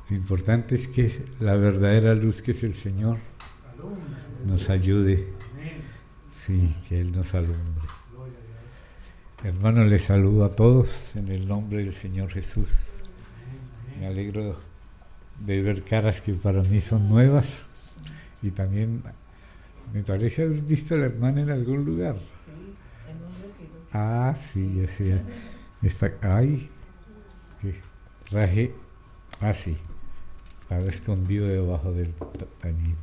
Lo importante es que la verdadera luz, que es el Señor, nos ayude. Sí, que Él nos alumbre. Hermano, les saludo a todos en el nombre del Señor Jesús. Me alegro de ver caras que para mí son nuevas, y también me parece haber visto a la hermana en algún lugar. Ah, sí, ya sé. Ay, qué traje. Ah, sí. Estaba escondido debajo del pañito.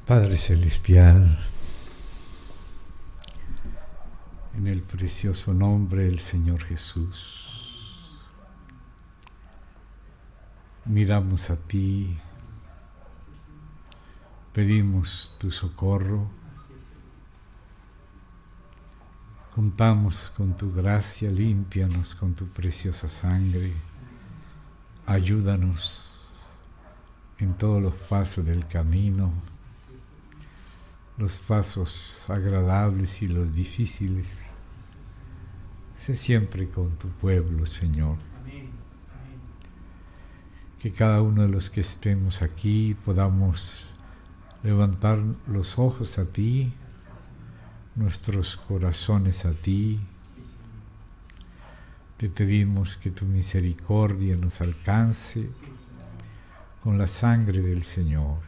Padre Celestial, en el precioso nombre del Señor Jesús, miramos a ti, pedimos tu socorro, contamos con tu gracia, límpianos con tu preciosa sangre, ayúdanos en todos los pasos del camino, los pasos agradables y los difíciles. Sé siempre con tu pueblo, Señor. Que cada uno de los que estemos aquí podamos levantar los ojos a ti, nuestros corazones a ti. Te pedimos que tu misericordia nos alcance con la sangre del Señor.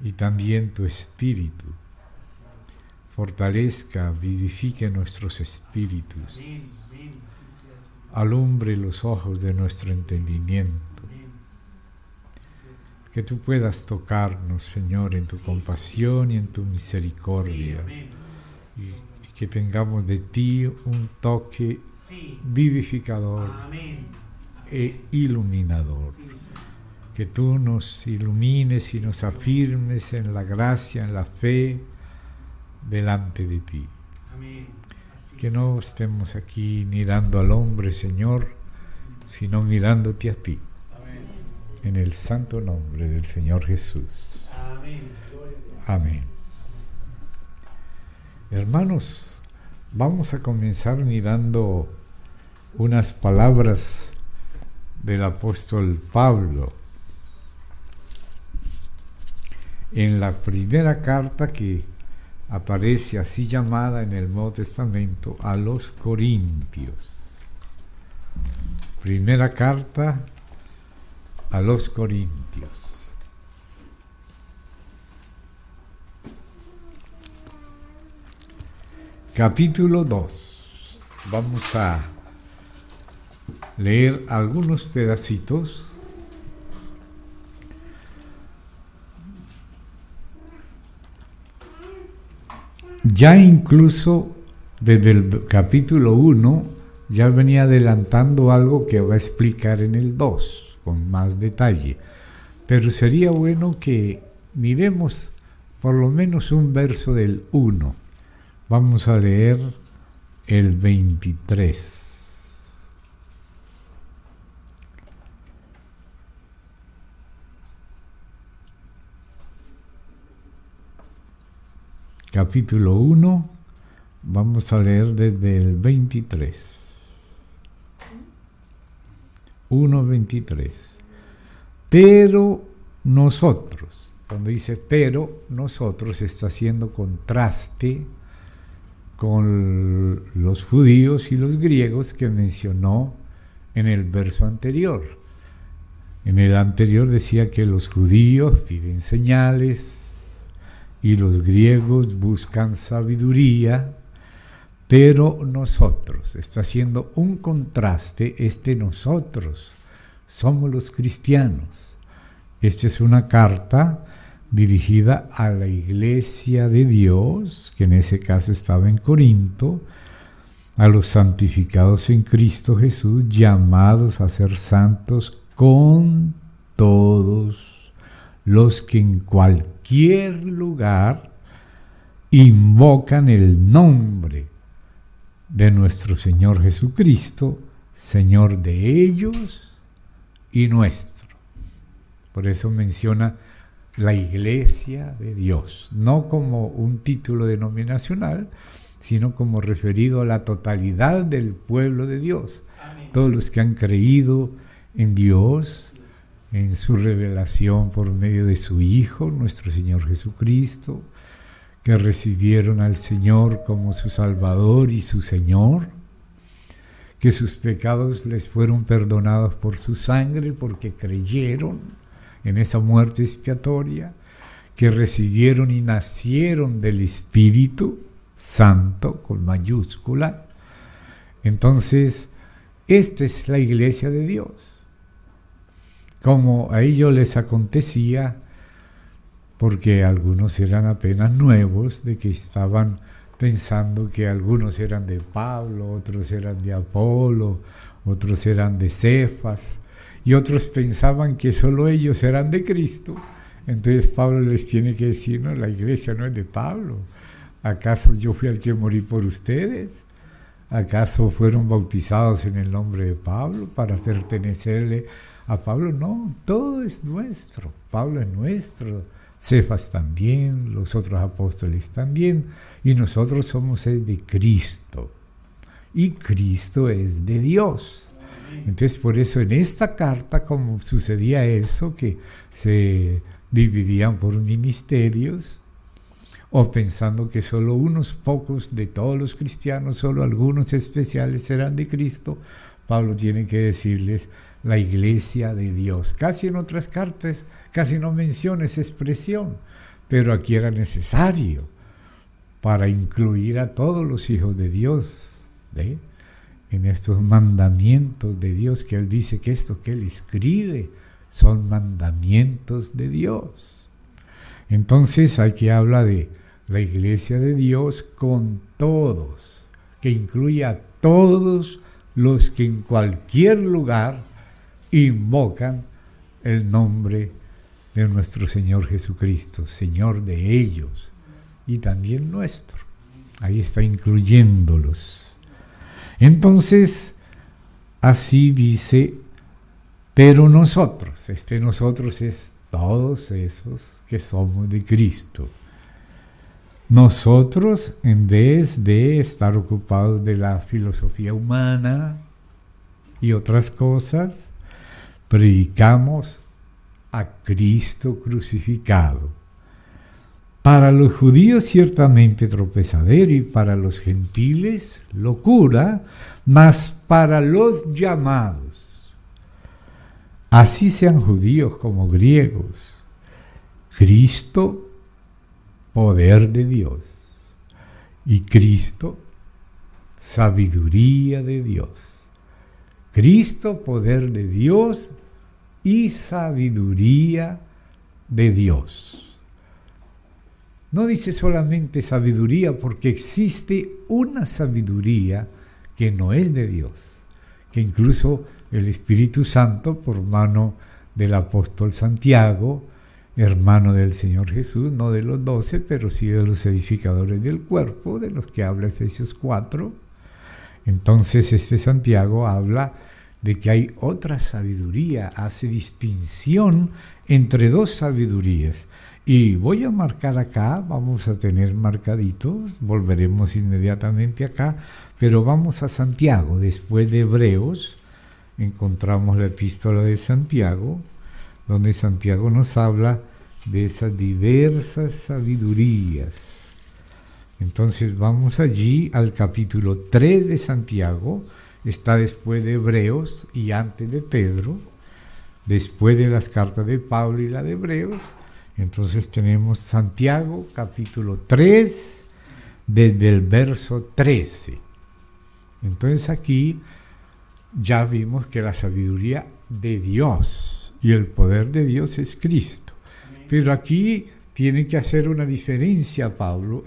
Y también tu espíritu fortalezca, vivifique nuestros espíritus, alumbre los ojos de nuestro entendimiento, que tú puedas tocarnos, Señor, en tu compasión y en tu misericordia, y que tengamos de ti un toque vivificador e iluminador. Que tú nos ilumines y nos afirmes en la gracia, en la fe, delante de ti. Que no estemos aquí mirando al hombre, Señor, sino mirándote a ti. En el santo nombre del Señor Jesús. Amén. Hermanos, vamos a comenzar mirando unas palabras del apóstol Pablo. En la primera carta que aparece así llamada en el Nuevo Testamento a los Corintios. Primera carta a los Corintios. Capítulo 2. Vamos a leer algunos pedacitos. Ya incluso desde el capítulo 1 ya venía adelantando algo que va a explicar en el 2 con más detalle, pero sería bueno que miremos por lo menos un verso del 1. Vamos a leer el 23. Capítulo 1, vamos a leer desde el 23. 1:23. Pero nosotros, cuando dice pero nosotros, está haciendo contraste con los judíos y los griegos que mencionó en el verso anterior. En el anterior decía que los judíos piden señales y los griegos buscan sabiduría, pero nosotros, está haciendo un contraste, nosotros somos los cristianos. Esta es una carta dirigida a la iglesia de Dios, que en ese caso estaba en Corinto, a los santificados en Cristo Jesús, llamados a ser santos con todos los que en cualquier lugar invocan el nombre de nuestro Señor Jesucristo, Señor de ellos y nuestro. Por eso menciona la Iglesia de Dios, no como un título denominacional, sino como referido a la totalidad del pueblo de Dios. Amén. Todos los que han creído en Dios, en su revelación por medio de su Hijo, nuestro Señor Jesucristo, que recibieron al Señor como su Salvador y su Señor, que sus pecados les fueron perdonados por su sangre porque creyeron en esa muerte expiatoria, que recibieron y nacieron del Espíritu Santo con mayúscula. Entonces, esta es la Iglesia de Dios. Como a ellos les acontecía, porque algunos eran apenas nuevos, de que estaban pensando que algunos eran de Pablo, otros eran de Apolo, otros eran de Cefas, y otros pensaban que solo ellos eran de Cristo. Entonces Pablo les tiene que decir, no, la iglesia no es de Pablo. ¿Acaso yo fui el que morí por ustedes? ¿Acaso fueron bautizados en el nombre de Pablo para pertenecerle a Pablo? No, todo es nuestro. Pablo es nuestro, Cefas también, los otros apóstoles también, y nosotros somos de Cristo. Y Cristo es de Dios. Entonces, por eso en esta carta, como sucedía eso, que se dividían por ministerios, o pensando que solo unos pocos de todos los cristianos, solo algunos especiales eran de Cristo, Pablo tiene que decirles la iglesia de Dios. Casi en otras cartas, casi no menciona esa expresión, pero aquí era necesario para incluir a todos los hijos de Dios, ¿eh? En estos mandamientos de Dios, que él dice que esto que él escribe son mandamientos de Dios. Entonces aquí habla de la iglesia de Dios con todos, que incluye a todos los que en cualquier lugar invocan el nombre de nuestro Señor Jesucristo, Señor de ellos y también nuestro. Ahí está incluyéndolos. Entonces, así dice, pero nosotros, nosotros es todos esos que somos de Cristo. Nosotros, en vez de estar ocupados de la filosofía humana y otras cosas, predicamos a Cristo crucificado. Para los judíos ciertamente tropezadero y para los gentiles locura, mas para los llamados, así sean judíos como griegos, Cristo poder de Dios y Cristo sabiduría de Dios. Cristo poder de Dios y sabiduría de Dios. No dice solamente sabiduría, porque existe una sabiduría que no es de Dios, que incluso el Espíritu Santo, por mano del apóstol Santiago, hermano del Señor Jesús, no de los 12, pero sí de los edificadores del cuerpo, de los que habla Efesios 4. Entonces Santiago habla de que hay otra sabiduría, hace distinción entre dos sabidurías. Y voy a marcar acá, vamos a tener marcaditos, volveremos inmediatamente acá, pero vamos a Santiago. Después de Hebreos encontramos la epístola de Santiago, donde Santiago nos habla de esas diversas sabidurías. Entonces vamos allí al capítulo 3 de Santiago, está después de Hebreos y antes de Pedro, después de las cartas de Pablo y la de Hebreos. Entonces tenemos Santiago capítulo 3 desde el verso 13. Entonces aquí ya vimos que la sabiduría de Dios y el poder de Dios es Cristo. Pero aquí tiene que hacer una diferencia Pablo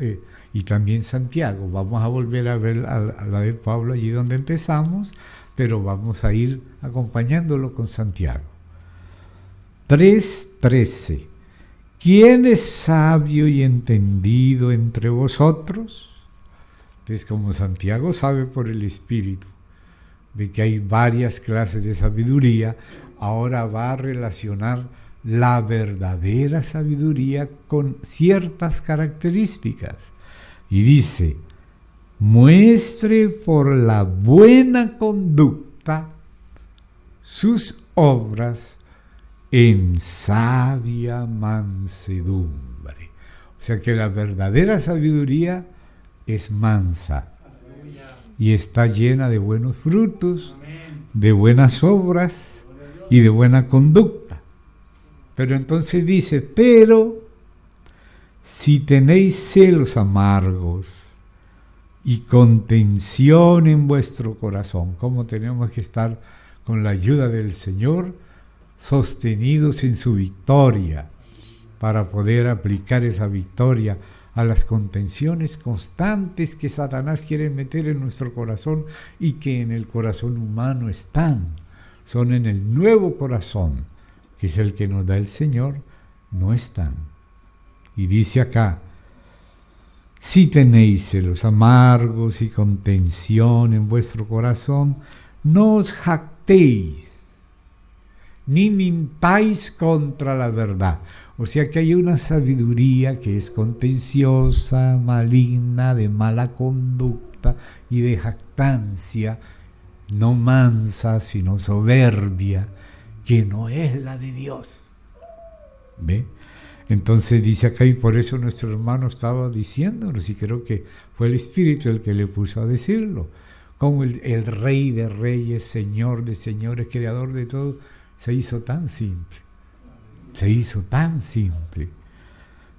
y también Santiago. Vamos a volver a ver a la de Pablo allí donde empezamos, pero vamos a ir acompañándolo con Santiago. 3:13. ¿Quién es sabio y entendido entre vosotros? Entonces, como Santiago sabe por el Espíritu de que hay varias clases de sabiduría, ahora va a relacionar la verdadera sabiduría con ciertas características. Y dice, muestre por la buena conducta sus obras en sabia mansedumbre. O sea que la verdadera sabiduría es mansa y está llena de buenos frutos, de buenas obras y de buena conducta. Pero entonces dice, pero si tenéis celos amargos y contención en vuestro corazón, como tenemos que estar con la ayuda del Señor, sostenidos en su victoria, para poder aplicar esa victoria a las contenciones constantes que Satanás quiere meter en nuestro corazón y que en el corazón humano están. Son en el nuevo corazón, que es el que nos da el Señor, no están. Y dice acá, si tenéis celos amargos y contención en vuestro corazón, no os jactéis, ni mintáis contra la verdad. O sea que hay una sabiduría que es contenciosa, maligna, de mala conducta y de jactancia, no mansa, sino soberbia, que no es la de Dios. ¿Ve? Entonces dice acá, y por eso nuestro hermano estaba diciéndonos, y creo que fue el Espíritu el que le puso a decirlo, como el Rey de Reyes, Señor de Señores, Creador de todo, se hizo tan simple. Se hizo tan simple.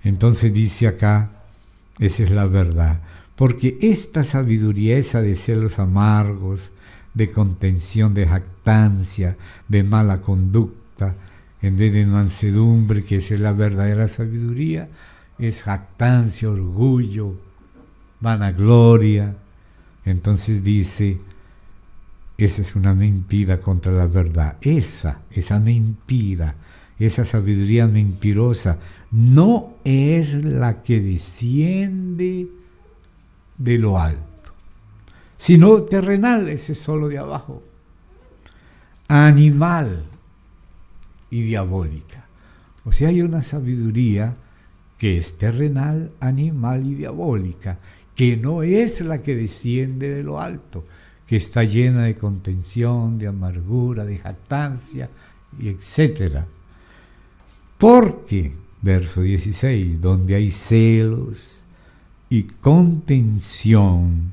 Entonces dice acá, esa es la verdad, porque esta sabiduría, esa de celos amargos, de contención, de jactancia, de mala conducta, en vez de mansedumbre, que esa es la verdadera sabiduría, es jactancia, orgullo, vanagloria. Entonces dice, esa es una mentira contra la verdad. Esa mentira, esa sabiduría mentirosa, no es la que desciende de lo alto, sino terrenal, ese es solo de abajo, animal y diabólica. O sea, hay una sabiduría que es terrenal, animal y diabólica, que no es la que desciende de lo alto, que está llena de contención, de amargura, de jactancia, y etcétera. Porque, verso 16, donde hay celos y contención,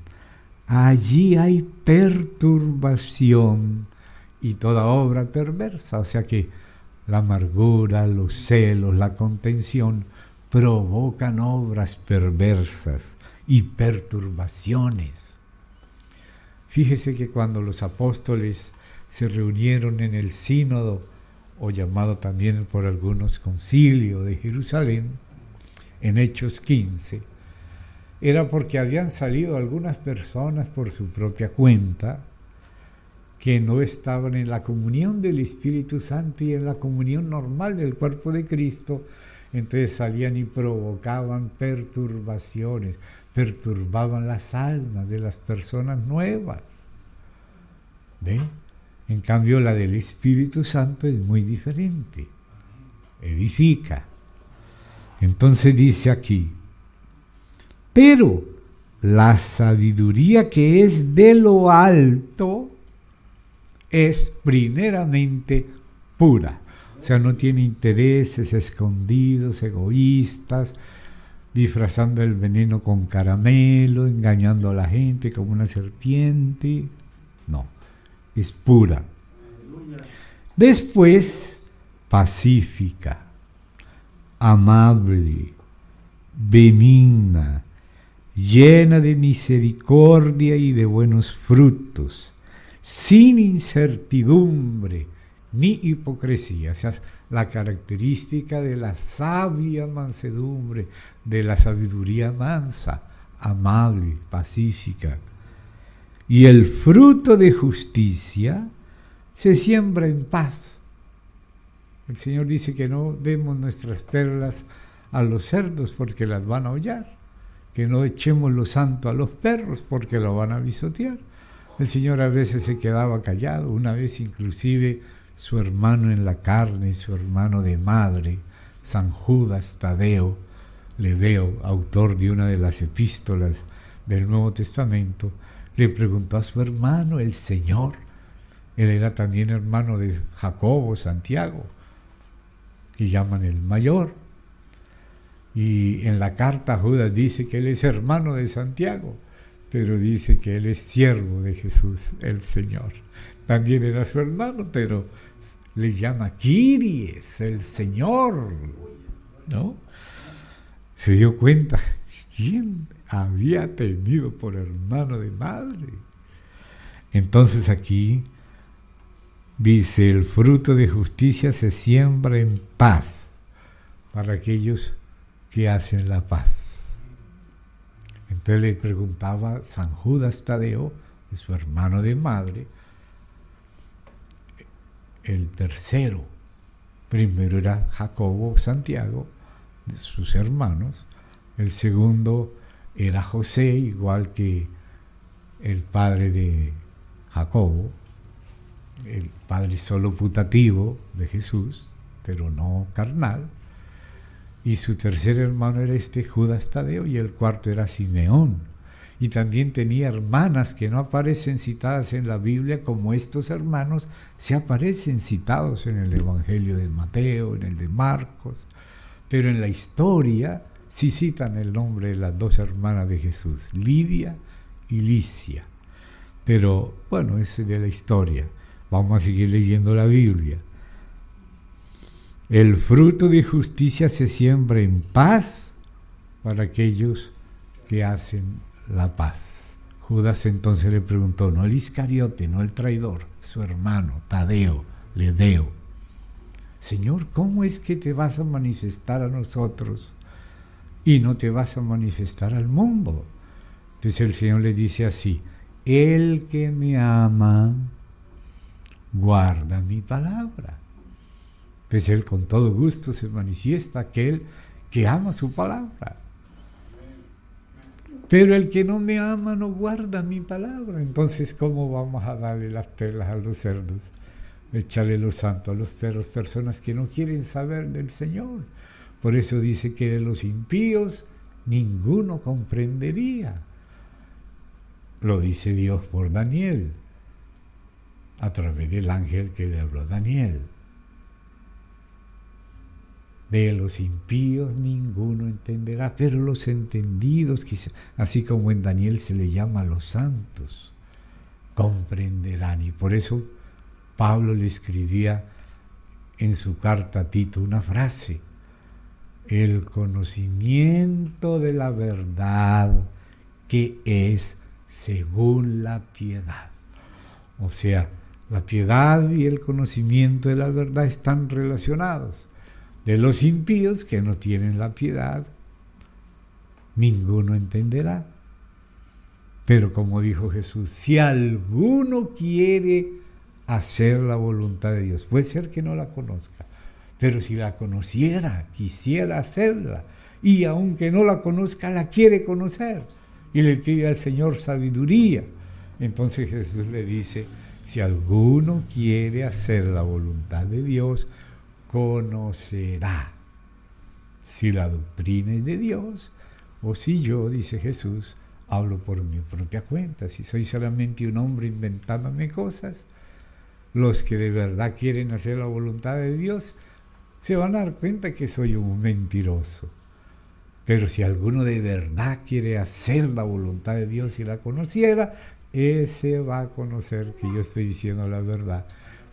allí hay perturbación y toda obra perversa. O sea que la amargura, los celos, la contención provocan obras perversas y perturbaciones. Fíjese que cuando los apóstoles se reunieron en el sínodo, o llamado también por algunos concilio de Jerusalén, en Hechos 15, era porque habían salido algunas personas por su propia cuenta que no estaban en la comunión del Espíritu Santo y en la comunión normal del cuerpo de Cristo. Entonces salían y provocaban perturbaciones, perturbaban las almas de las personas nuevas. ¿Ven? En cambio, la del Espíritu Santo es muy diferente. Edifica. Entonces dice aquí, pero la sabiduría que es de lo alto es primeramente pura. O sea, no tiene intereses escondidos, egoístas, disfrazando el veneno con caramelo, engañando a la gente como una serpiente. No, es pura. Después, pacífica, amable, benigna, llena de misericordia y de buenos frutos, sin incertidumbre ni hipocresía. O sea, la característica de la sabia mansedumbre, de la sabiduría mansa, amable, pacífica. Y el fruto de justicia se siembra en paz. El Señor dice que no demos nuestras perlas a los cerdos porque las van a hollar. que no echemos lo santo a los perros porque lo van a pisotear. El Señor a veces se quedaba callado, una vez inclusive su hermano en la carne, su hermano de madre, San Judas Tadeo, Lebeo, autor de una de las epístolas del Nuevo Testamento, le preguntó a su hermano, el Señor, él era también hermano de Jacobo, Santiago, que llaman el mayor, y en la carta Judas dice que él es hermano de Santiago, pero dice que él es siervo de Jesús, el Señor. También era su hermano, pero le llama Kyries, el Señor, ¿no? Se dio cuenta, ¿quién había tenido por hermano de madre? Entonces aquí dice, el fruto de justicia se siembra en paz para aquellos que hacen la paz. Entonces le preguntaba San Judas Tadeo, de su hermano de madre, el tercero. Primero era Jacobo, Santiago, de sus hermanos. El segundo era José, igual que el padre de Jacobo, el padre solo putativo de Jesús, pero no carnal. Y su tercer hermano era Judas Tadeo, y el cuarto era Simeón. Y también tenía hermanas que no aparecen citadas en la Biblia, como estos hermanos se aparecen citados en el Evangelio de Mateo, en el de Marcos, pero en la historia sí citan el nombre de las dos hermanas de Jesús, Lidia y Licia. Pero bueno, ese es de la historia. Vamos a seguir leyendo la Biblia. El fruto de justicia se siembra en paz para aquellos que hacen la paz. Judas entonces le preguntó, no el Iscariote, no el traidor, su hermano, Tadeo, Lebeo, Señor, ¿cómo es que te vas a manifestar a nosotros y no te vas a manifestar al mundo? Entonces el Señor le dice así, el que me ama, guarda mi palabra. Pues él con todo gusto se manifiesta aquel que ama su palabra. Pero el que no me ama no guarda mi palabra. Entonces, ¿cómo vamos a darle las perlas a los cerdos? Echarle lo santo a los perros, personas que no quieren saber del Señor. Por eso dice que de los impíos ninguno comprendería. Lo dice Dios por Daniel, a través del ángel que le habló a Daniel. De los impíos ninguno entenderá, pero los entendidos, así como en Daniel se le llama a los santos, comprenderán. Y por eso Pablo le escribía en su carta a Tito una frase, el conocimiento de la verdad que es según la piedad. O sea, la piedad y el conocimiento de la verdad están relacionados. De los impíos que no tienen la piedad, ninguno entenderá. Pero como dijo Jesús, si alguno quiere hacer la voluntad de Dios, puede ser que no la conozca, pero si la conociera, quisiera hacerla, y aunque no la conozca, la quiere conocer, y le pide al Señor sabiduría. Entonces Jesús le dice, si alguno quiere hacer la voluntad de Dios, conocerá si la doctrina es de Dios o si yo, dice Jesús, hablo por mi propia cuenta. Si soy solamente un hombre inventándome cosas, los que de verdad quieren hacer la voluntad de Dios se van a dar cuenta que soy un mentiroso. Pero si alguno de verdad quiere hacer la voluntad de Dios y la conociera, ese va a conocer que yo estoy diciendo la verdad.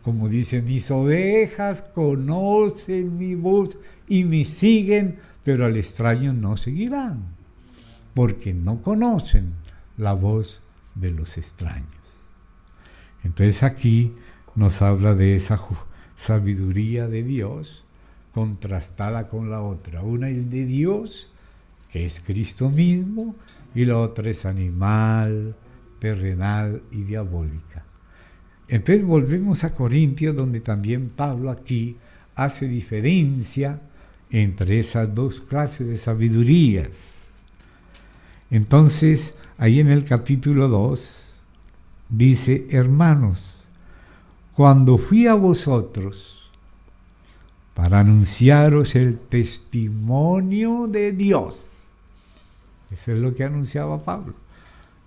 Como dice, mis ovejas conocen mi voz y me siguen, pero al extraño no seguirán, porque no conocen la voz de los extraños. Entonces aquí nos habla de esa sabiduría de Dios contrastada con la otra. Una es de Dios, que es Cristo mismo, y la otra es animal, terrenal y diabólica. Entonces volvemos a Corintios, donde también Pablo aquí hace diferencia entre esas dos clases de sabidurías. Entonces, ahí en el capítulo 2, dice: hermanos, cuando fui a vosotros para anunciaros el testimonio de Dios, eso es lo que anunciaba Pablo,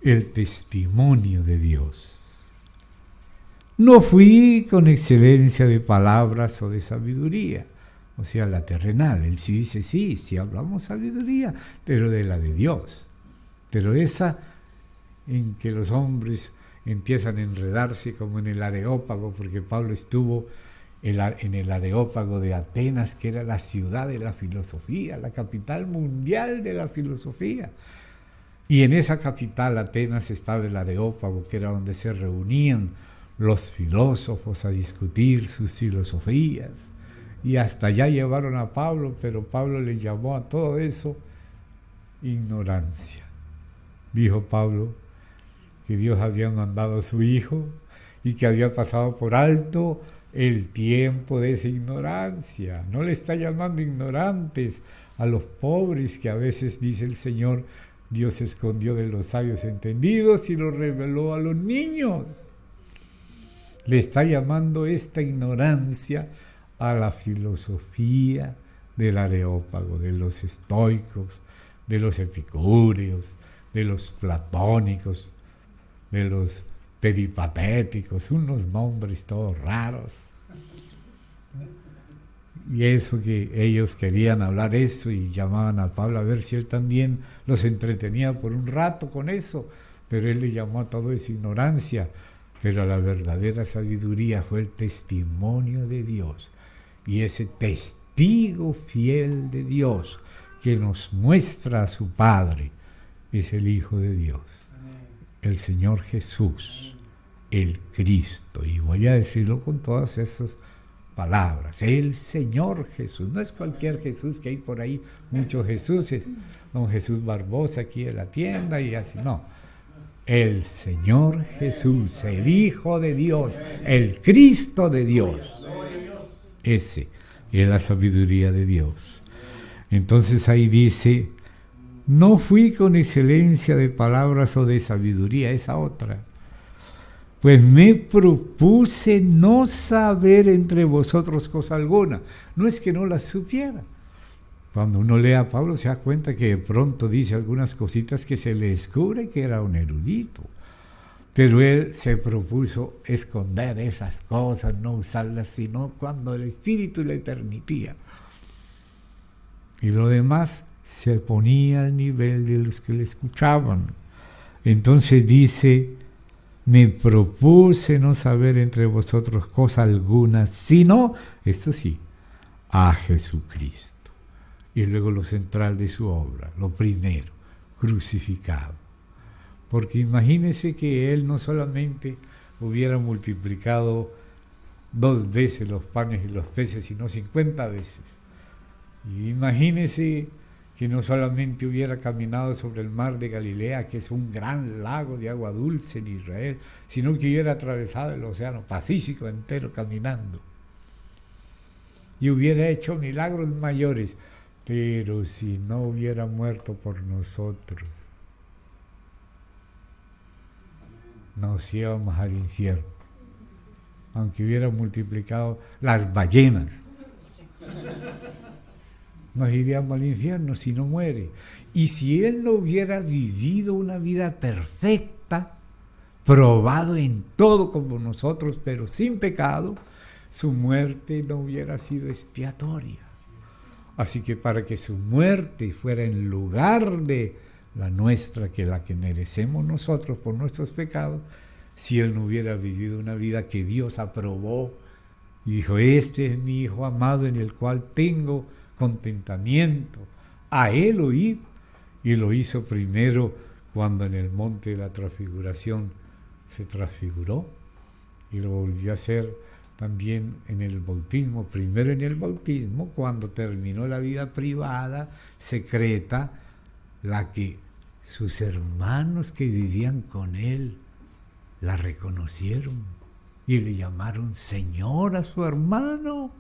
el testimonio de Dios. No fui con excelencia de palabras o de sabiduría, o sea, la terrenal. Él sí dice, sí hablamos sabiduría, pero de la de Dios. Pero esa en que los hombres empiezan a enredarse como en el Areópago, porque Pablo estuvo en el Areópago de Atenas, que era la ciudad de la filosofía, la capital mundial de la filosofía. Y en esa capital, Atenas, estaba el Areópago, que era donde se reunían los filósofos a discutir sus filosofías. Y hasta allá llevaron a Pablo, pero Pablo le llamó a todo eso ignorancia. Dijo Pablo que Dios había mandado a su Hijo y que había pasado por alto el tiempo de esa ignorancia. No le está llamando ignorantes a los pobres, que a veces dice el Señor, Dios escondió de los sabios entendidos y lo reveló a los niños. Le está llamando esta ignorancia a la filosofía del Areópago, de los estoicos, de los epicúreos, de los platónicos, de los peripatéticos, unos nombres todos raros. Y eso que ellos querían hablar eso y llamaban a Pablo a ver si él también los entretenía por un rato con eso, pero él le llamó a todo eso ignorancia. Pero la verdadera sabiduría fue el testimonio de Dios, y ese testigo fiel de Dios que nos muestra a su Padre es el Hijo de Dios, el Señor Jesús, el Cristo. Y voy a decirlo con todas esas palabras, el Señor Jesús. No es cualquier Jesús, que hay por ahí muchos Jesuses, don Jesús Barbosa aquí en la tienda y así, no. El Señor Jesús, el Hijo de Dios, el Cristo de Dios. Ese es la sabiduría de Dios. Entonces ahí dice, no fui con excelencia de palabras o de sabiduría, esa otra. Pues me propuse no saber entre vosotros cosa alguna. No es que no las supiera. Cuando uno lee a Pablo se da cuenta que de pronto dice algunas cositas que se le descubre que era un erudito. Pero él se propuso esconder esas cosas, no usarlas, sino cuando el Espíritu le permitía. Y lo demás se ponía al nivel de los que le escuchaban. Entonces dice, me propuse no saber entre vosotros cosa alguna, sino, esto sí, a Jesucristo. Y luego lo central de su obra, lo primero, crucificado. Porque imagínese que él no solamente hubiera multiplicado 2 veces los panes y los peces, sino 50 veces. Y imagínese que no solamente hubiera caminado sobre el mar de Galilea, que es un gran lago de agua dulce en Israel, sino que hubiera atravesado el océano Pacífico entero caminando. Y hubiera hecho milagros mayores. Pero si no hubiera muerto por nosotros, nos íbamos al infierno. Aunque hubiera multiplicado las ballenas, nos iríamos al infierno si no muere. Y si él no hubiera vivido una vida perfecta, probado en todo como nosotros, pero sin pecado, su muerte no hubiera sido expiatoria. Así que para que su muerte fuera en lugar de la nuestra, que la que merecemos nosotros por nuestros pecados, si él no hubiera vivido una vida que Dios aprobó y dijo, este es mi Hijo amado en el cual tengo contentamiento, a él oíd, y lo hizo primero cuando en el monte de la transfiguración se transfiguró, y lo volvió a hacer también en el bautismo, primero en el bautismo, cuando terminó la vida privada, secreta, la que sus hermanos que vivían con él la reconocieron y le llamaron Señor a su hermano.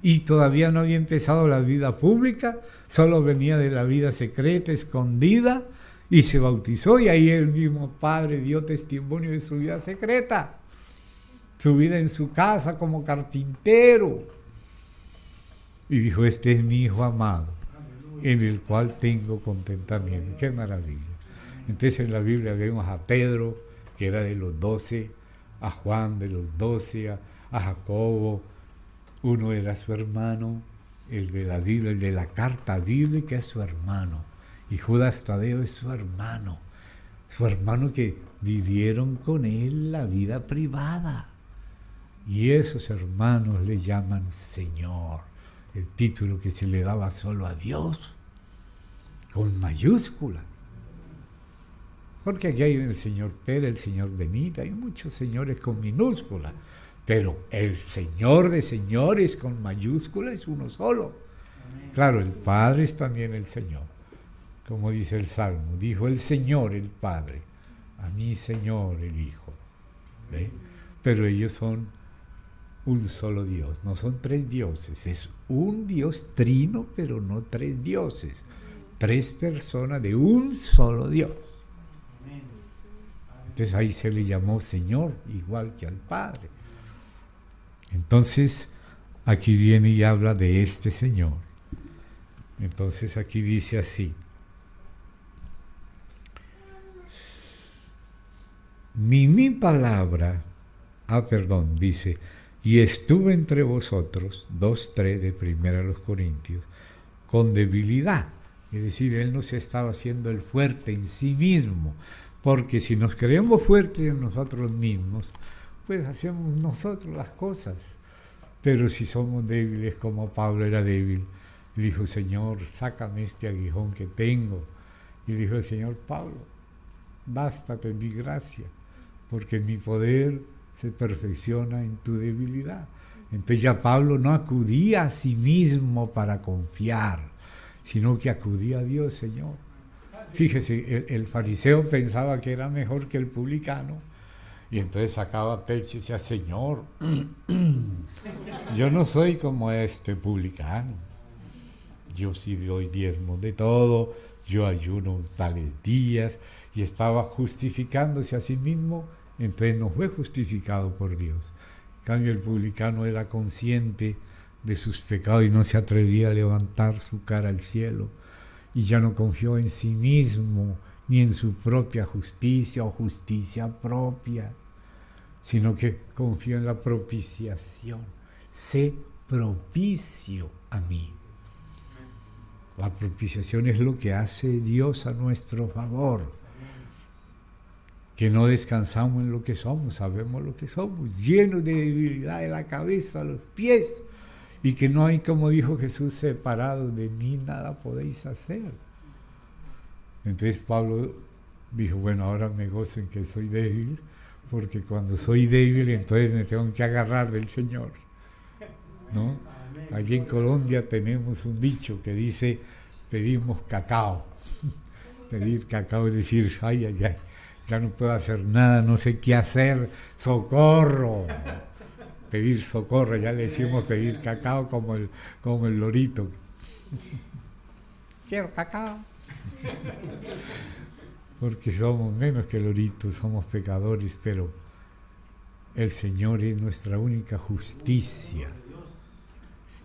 y todavía no había empezado la vida pública, solo venía de la vida secreta, escondida, y se bautizó, y ahí el mismo Padre dio testimonio de su vida secreta, su vida en su casa como carpintero, y dijo: este es mi Hijo amado, en el cual tengo contentamiento. ¡Qué maravilla! Entonces en la Biblia vemos a Pedro, que era de los 12, a Juan de los 12, a Jacobo, uno era su hermano, el de la Biblia, el de la carta bíblica es su hermano, y Judas Tadeo es su hermano que vivieron con él la vida privada, y esos hermanos le llaman Señor, el título que se le daba solo a Dios, con mayúscula. Porque aquí hay el señor Pérez, el señor Benita, hay muchos señores con minúscula, pero el Señor de señores con mayúscula es uno solo. Claro, el Padre es también el Señor, como dice el Salmo, dijo el Señor, el Padre, a mí Señor, el Hijo. ¿Ve? Pero ellos son un solo Dios, no son tres dioses, es un Dios trino, pero no tres dioses, tres personas de un solo Dios. Entonces ahí se le llamó Señor, igual que al Padre. Entonces aquí viene y habla de este Señor. Entonces aquí dice así: mi palabra, dice, y estuve entre vosotros, 2:3 de 1 Corintios, con debilidad. Es decir, él no se estaba haciendo el fuerte en sí mismo, porque si nos creemos fuertes en nosotros mismos, pues hacemos nosotros las cosas. Pero si somos débiles, como Pablo era débil, le dijo: Señor, sácame este aguijón que tengo. Y dijo el Señor: Pablo, bástate mi gracia, porque mi poder se perfecciona en tu debilidad. Entonces ya Pablo no acudía a sí mismo para confiar, sino que acudía a Dios. Señor, fíjese, el fariseo pensaba que era mejor que el publicano, y entonces sacaba pecho y decía: Señor, yo no soy como este publicano, yo sí doy diezmo de todo, yo ayuno tales días, y estaba justificándose a sí mismo. Entonces no fue justificado por Dios. En cambio, el publicano era consciente de sus pecados y no se atrevía a levantar su cara al cielo, y ya no confió en sí mismo ni en su propia justicia o justicia propia, sino que confió en la propiciación. Sé propicio a mí. La propiciación es lo que hace Dios a nuestro favor, que no descansamos en lo que somos, sabemos lo que somos, llenos de debilidad de la cabeza a los pies, y que no hay, como dijo Jesús, separados de mí nada podéis hacer. Entonces Pablo dijo: bueno, ahora me gozo en que soy débil, porque cuando soy débil entonces me tengo que agarrar del Señor, ¿no? Allí en Colombia tenemos un dicho que dice: pedimos cacao. Pedir cacao es decir: ay, ay, ay, ya no puedo hacer nada, no sé qué hacer, socorro. Pedir socorro, ya le decimos pedir cacao como el lorito. Quiero cacao. Porque somos menos que loritos, somos pecadores, pero el Señor es nuestra única justicia.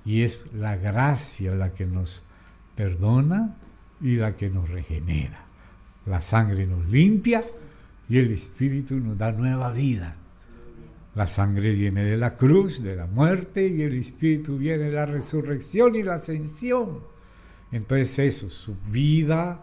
Y es la gracia la que nos perdona y la que nos regenera. La sangre nos limpia y el Espíritu nos da nueva vida. La sangre viene de la cruz, de la muerte, y el Espíritu viene de la resurrección y la ascensión. Entonces eso, su vida,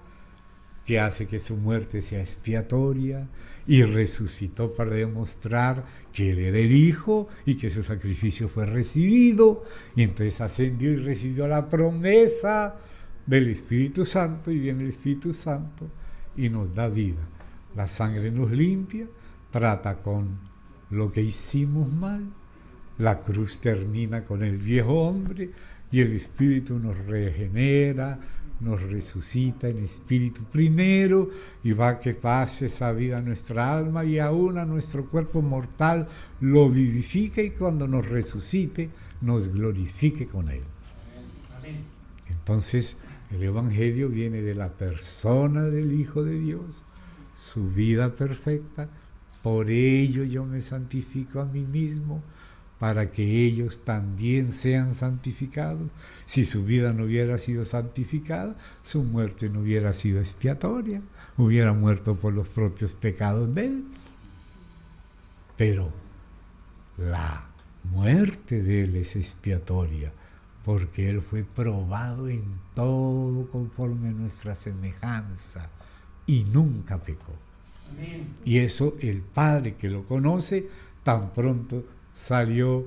que hace que su muerte sea expiatoria, y resucitó para demostrar que Él era el Hijo y que su sacrificio fue recibido, y entonces ascendió y recibió la promesa del Espíritu Santo, y viene el Espíritu Santo y nos da vida. La sangre nos limpia, trata con lo que hicimos mal, la cruz termina con el viejo hombre, y el Espíritu nos regenera, nos resucita en espíritu primero, y va que pase esa vida a nuestra alma, y aún a nuestro cuerpo mortal lo vivifica, y cuando nos resucite nos glorifique con Él. Entonces, el Evangelio viene de la persona del Hijo de Dios, su vida perfecta. Por ello yo me santifico a mí mismo, para que ellos también sean santificados. Si su vida no hubiera sido santificada, su muerte no hubiera sido expiatoria, hubiera muerto por los propios pecados de Él. Pero la muerte de Él es expiatoria, porque Él fue probado en todo conforme a nuestra semejanza y nunca pecó. Amén. Y eso el Padre que lo conoce, tan pronto salió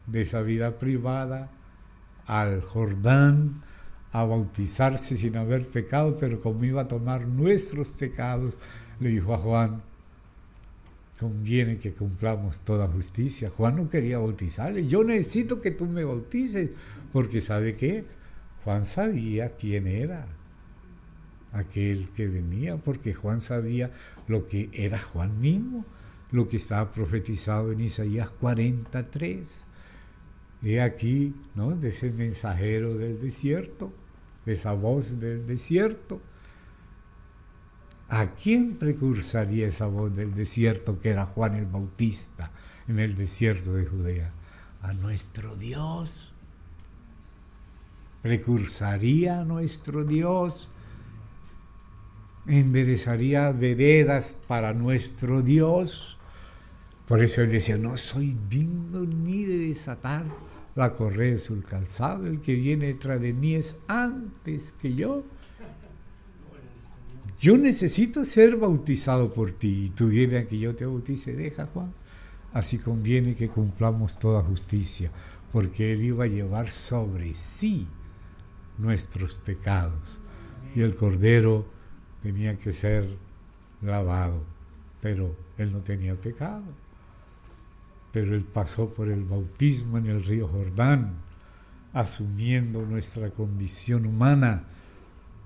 de esa vida privada al Jordán a bautizarse sin haber pecado, pero como iba a tomar nuestros pecados, le dijo a Juan: conviene que cumplamos toda justicia. Juan no quería bautizarle. Yo necesito que tú me bautices, porque ¿sabe qué? Juan sabía quién era aquel que venía, porque Juan sabía lo que era Juan mismo, lo que estaba profetizado en Isaías 43. He aquí, ¿no?, de ese mensajero del desierto, de esa voz del desierto. ¿A quién precursaría esa voz del desierto, que era Juan el Bautista en el desierto de Judea? A nuestro Dios. Precursaría a nuestro Dios. Enderezaría veredas para nuestro Dios. Por eso él decía: no soy digno ni de desatar la correa de su calzado, el que viene detrás de mí es antes que yo. Yo necesito ser bautizado por ti, y tú vienes a que yo te bautice. Deja, Juan. Así conviene que cumplamos toda justicia, porque Él iba a llevar sobre sí nuestros pecados. Y el Cordero tenía que ser lavado, pero Él no tenía pecado. Pero Él pasó por el bautismo en el río Jordán, asumiendo nuestra condición humana,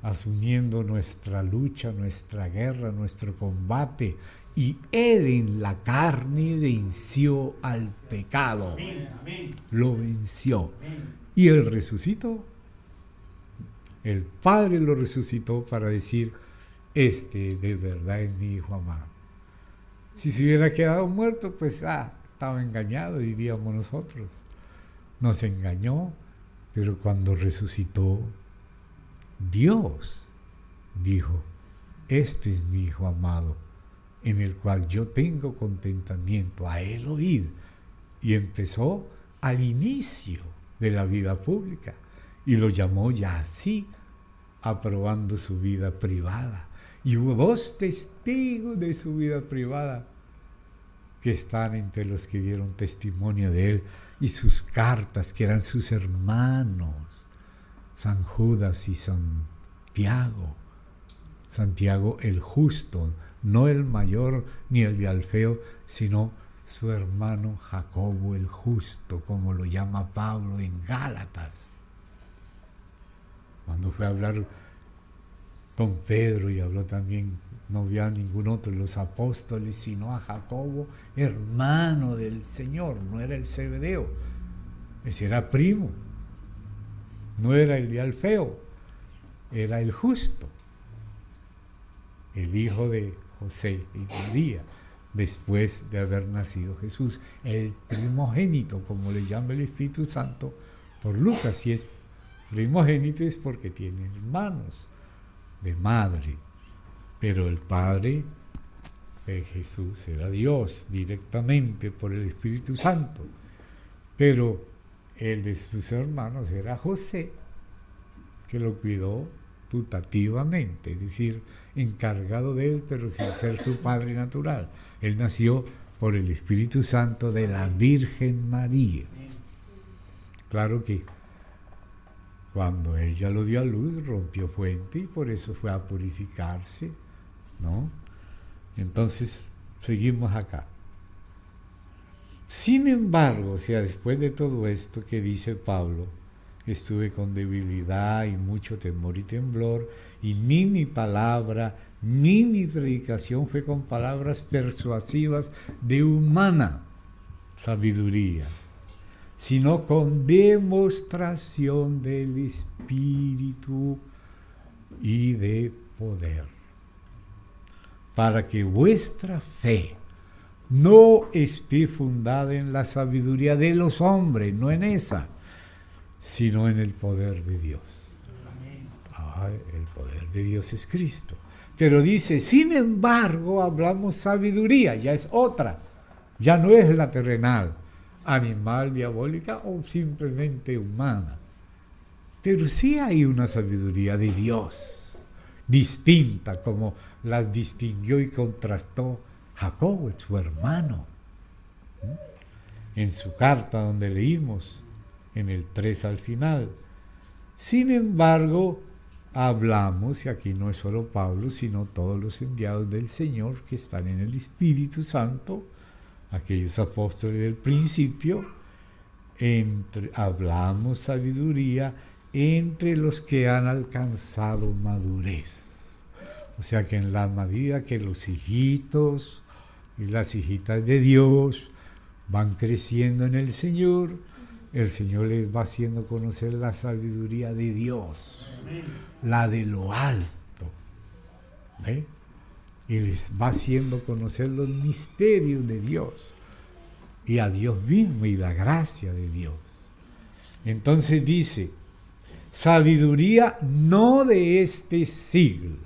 asumiendo nuestra lucha, nuestra guerra, nuestro combate, y Él en la carne venció al pecado. Amén, amén. Lo venció. Amén. Y Él resucitó. El Padre lo resucitó para decir: este de verdad es mi Hijo amado. Si se hubiera quedado muerto, pues estaba engañado, diríamos nosotros. Nos engañó, pero cuando resucitó, Dios dijo: este es mi Hijo amado, en el cual yo tengo contentamiento, a Él oíd. Y empezó al inicio de la vida pública, y lo llamó ya así, aprobando su vida privada. Y hubo 2 testigos de su vida privada que están entre los que dieron testimonio de Él, y sus cartas, que eran sus hermanos, San Judas y Santiago. Santiago el justo, no el mayor ni el de Alfeo, sino su hermano Jacobo el justo, como lo llama Pablo en Gálatas. Cuando fue a hablar con Pedro, y habló también, no vio a ningún otro de los apóstoles, sino a Jacobo, hermano del Señor. No era el Zebedeo, ese era primo. No era el de Alfeo, era el justo, el hijo de José y María, después de haber nacido Jesús, el primogénito, como le llama el Espíritu Santo por Lucas. Si es primogénito es porque tiene hermanos de madre, pero el Padre de Jesús era Dios directamente por el Espíritu Santo, pero el de sus hermanos era José, que lo cuidó putativamente, es decir, encargado de él, pero sin ser su padre natural. Él nació por el Espíritu Santo de la Virgen María. Claro que cuando ella lo dio a luz, rompió fuente, y por eso fue a purificarse, ¿no? Entonces, seguimos acá. Sin embargo, o sea, después de todo esto que dice Pablo, estuve con debilidad y mucho temor y temblor, y ni mi palabra, ni mi predicación fue con palabras persuasivas de humana sabiduría, sino con demostración del Espíritu y de poder, para que vuestra fe no esté fundada en la sabiduría de los hombres, no en esa, sino en el poder de Dios. El poder de Dios es Cristo. Pero dice, sin embargo, hablamos sabiduría, ya es otra, ya no es la terrenal, animal, diabólica o simplemente humana. Pero sí hay una sabiduría de Dios, distinta, como las distinguió y contrastó Jacob, su hermano, en su carta donde leímos, en el 3 al final. Sin embargo, hablamos, y aquí no es solo Pablo, sino todos los enviados del Señor que están en el Espíritu Santo, aquellos apóstoles del principio, hablamos sabiduría entre los que han alcanzado madurez. O sea que en la medida que los hijitos y las hijitas de Dios van creciendo en el Señor les va haciendo conocer la sabiduría de Dios, la de lo alto, ¿ve? Y les va haciendo conocer los misterios de Dios y a Dios mismo y la gracia de Dios. Entonces dice, sabiduría no de este siglo,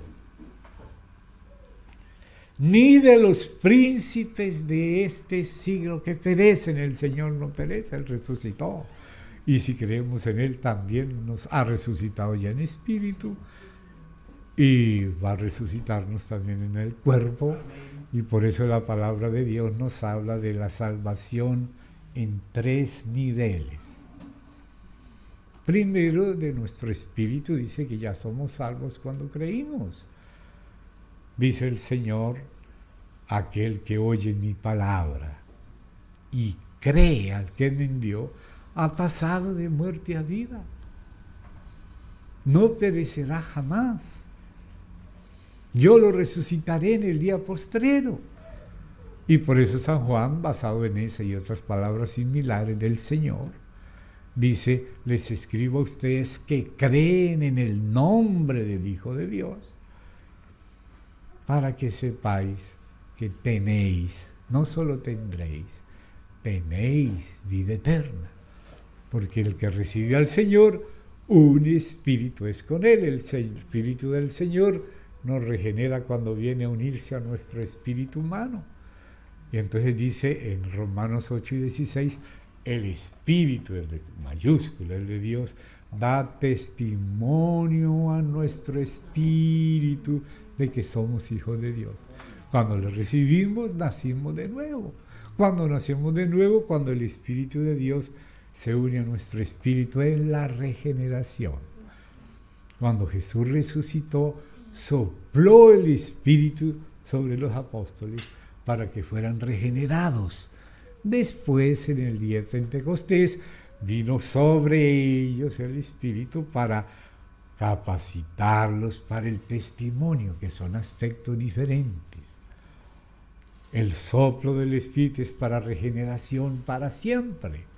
ni de los príncipes de este siglo que perecen. El Señor no perece, Él resucitó. Y si creemos en Él, también nos ha resucitado ya en espíritu y va a resucitarnos también en el cuerpo. Y por eso la palabra de Dios nos habla de la salvación en 3 niveles. Primero, de nuestro espíritu, dice que ya somos salvos cuando creímos. Dice el Señor, aquel que oye mi palabra y cree al que me envió, ha pasado de muerte a vida. No perecerá jamás. Yo lo resucitaré en el día postrero. Y por eso San Juan, basado en esa y otras palabras similares del Señor, dice, les escribo a ustedes que creen en el nombre del Hijo de Dios, para que sepáis que tenéis, no solo tendréis, tenéis vida eterna. Porque el que recibe al Señor, un espíritu es con Él. El Espíritu del Señor nos regenera cuando viene a unirse a nuestro espíritu humano. Y entonces dice en Romanos 8 y 16, el Espíritu, el de mayúscula, el de Dios, da testimonio a nuestro espíritu de que somos hijos de Dios. Cuando lo recibimos, nacimos de nuevo. Cuando nacemos de nuevo, cuando el Espíritu de Dios se une a nuestro espíritu en la regeneración. Cuando Jesús resucitó, sopló el Espíritu sobre los apóstoles para que fueran regenerados. Después, en el día de Pentecostés, vino sobre ellos el Espíritu para capacitarlos para el testimonio, que son aspectos diferentes. El soplo del Espíritu es para regeneración para siempre.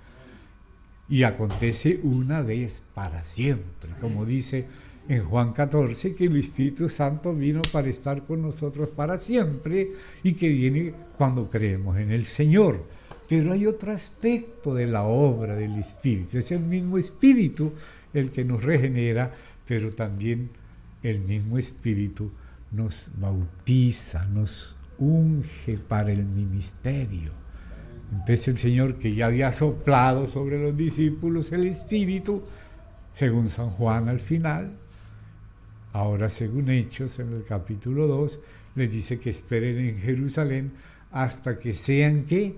Y acontece una vez para siempre. Como dice en Juan 14, que el Espíritu Santo vino para estar con nosotros para siempre y que viene cuando creemos en el Señor. Pero hay otro aspecto de la obra del Espíritu. Es el mismo Espíritu el que nos regenera, pero también el mismo Espíritu nos bautiza, nos unge para el ministerio. Entonces el Señor, que ya había soplado sobre los discípulos el Espíritu, según San Juan al final, ahora según Hechos en el capítulo 2, les dice que esperen en Jerusalén hasta que sean ¿qué?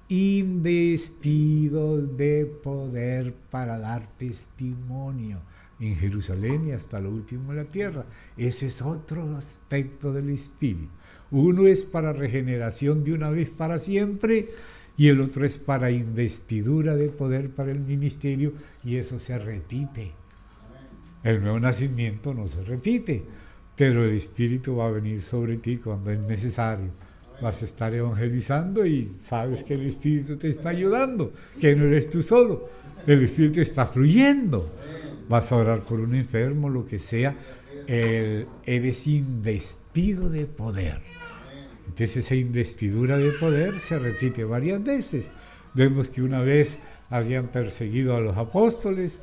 Investidos de poder para dar testimonio en Jerusalén y hasta lo último de la tierra. Ese es otro aspecto del Espíritu. Uno es para regeneración de una vez para siempre y el otro es para investidura de poder para el ministerio, y eso se repite. El nuevo nacimiento no se repite, pero el Espíritu va a venir sobre ti cuando es necesario. vas a estar evangelizando y sabes que el Espíritu te está ayudando, que no eres tú solo, el Espíritu está fluyendo. Vas a orar por un enfermo, lo que sea, eres investido de poder. Entonces esa investidura de poder se repite varias veces. Vemos que una vez habían perseguido a los apóstoles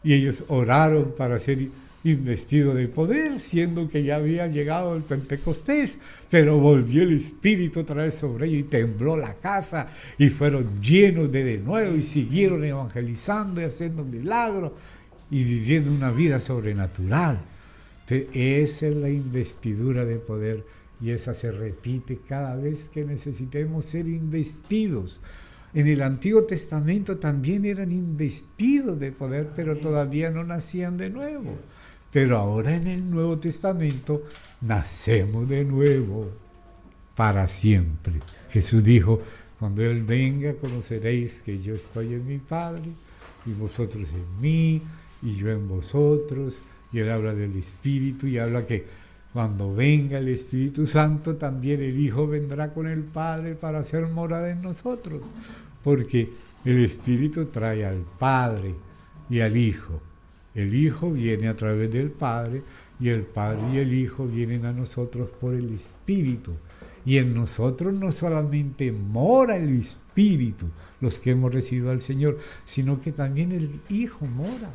y ellos oraron para ser investidos de poder, siendo que ya había llegado el Pentecostés, pero volvió el Espíritu otra vez sobre ellos y tembló la casa y fueron llenos de nuevo y siguieron evangelizando y haciendo milagros y viviendo una vida sobrenatural. Entonces, esa es la investidura de poder y esa se repite cada vez que necesitemos ser investidos. En el Antiguo Testamento también eran investidos de poder, pero todavía no nacían de nuevo. Pero ahora en el Nuevo Testamento nacemos de nuevo para siempre. Jesús dijo, cuando Él venga conoceréis que yo estoy en mi Padre y vosotros en mí y yo en vosotros. Y Él habla del Espíritu y habla que cuando venga el Espíritu Santo también el Hijo vendrá con el Padre para hacer morada en nosotros. Porque el Espíritu trae al Padre y al Hijo. El Hijo viene a través del Padre y el Padre y el Hijo vienen a nosotros por el Espíritu. Y en nosotros no solamente mora el Espíritu, los que hemos recibido al Señor, sino que también el Hijo mora.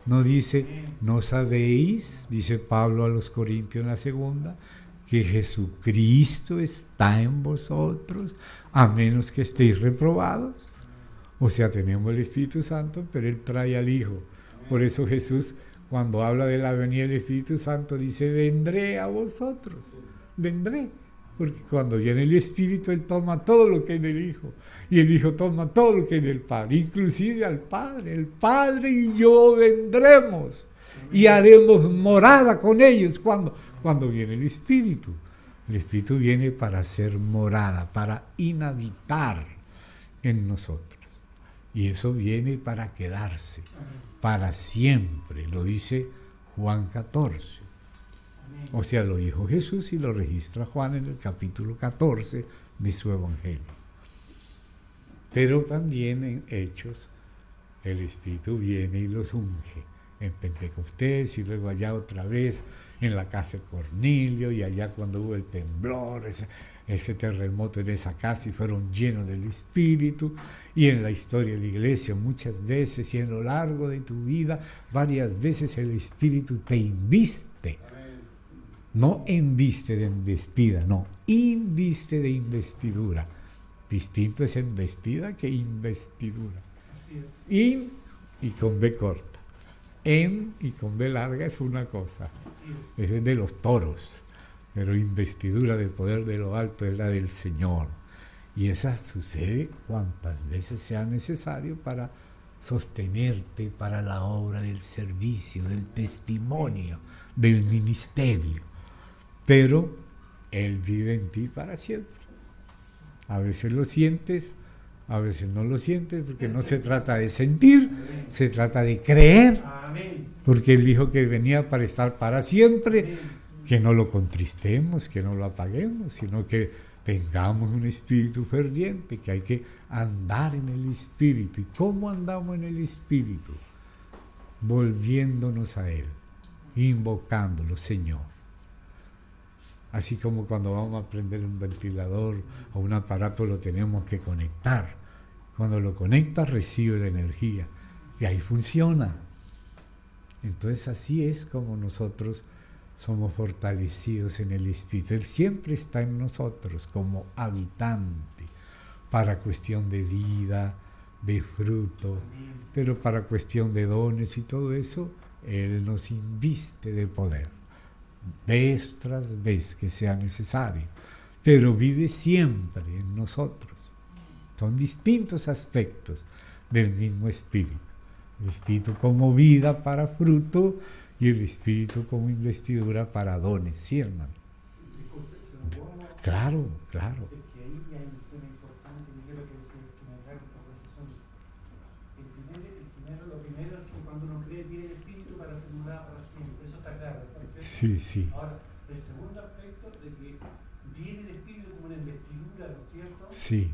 No dice, ¿no sabéis? Dice Pablo a los Corintios en la segunda, que Jesucristo está en vosotros, a menos que estéis reprobados. O sea, tenemos el Espíritu Santo, pero Él trae al Hijo. Por eso Jesús, cuando habla de la venida del Espíritu Santo, dice, vendré a vosotros, vendré. Porque cuando viene el Espíritu, Él toma todo lo que hay en el Hijo. Y el Hijo toma todo lo que hay en el Padre, inclusive al Padre. El Padre y yo vendremos y haremos morada con ellos cuando viene el Espíritu. El Espíritu viene para hacer morada, para inhabitar en nosotros. Y eso viene para quedarse, para siempre. Lo dice Juan 14. O sea, lo dijo Jesús y lo registra Juan en el capítulo 14 de su Evangelio. Pero también en Hechos, el Espíritu viene y los unge. En Pentecostés y luego allá otra vez en la casa de Cornelio y allá cuando hubo el temblor, ese terremoto en esa casa y fueron llenos del Espíritu. Y en la historia de la iglesia muchas veces y en lo largo de tu vida, varias veces el Espíritu te inviste. No enviste de investida, no, inviste de investidura. Distinto es embestida que investidura. In y con B corta. En y con B larga es una cosa. Ese es de los toros. Pero investidura de poder de lo alto es la del Señor. Y esa sucede cuantas veces sea necesario para sostenerte para la obra del servicio, del testimonio, del ministerio. Pero Él vive en ti para siempre. A veces lo sientes, a veces no lo sientes, porque no se trata de sentir, se trata de creer, porque Él dijo que venía para estar para siempre, que no lo contristemos, que no lo apaguemos, sino que tengamos un espíritu ferviente, que hay que andar en el Espíritu. ¿Y cómo andamos en el Espíritu? Volviéndonos a Él, invocándolo, Señor. Así como cuando vamos a prender un ventilador o un aparato lo tenemos que conectar. Cuando lo conectas recibe la energía y ahí funciona. Entonces así es como nosotros somos fortalecidos en el Espíritu. Él siempre está en nosotros como habitante para cuestión de vida, de fruto, pero para cuestión de dones y todo eso, Él nos inviste de poder. Vez tras vez que sea necesario, pero vive siempre en nosotros. Son distintos aspectos del mismo Espíritu. El Espíritu como vida para fruto y el Espíritu como investidura para dones, ¿sí, hermano? Claro, claro. Sí, sí. Ahora, el segundo aspecto de que viene el Espíritu como ¿cierto? Sí,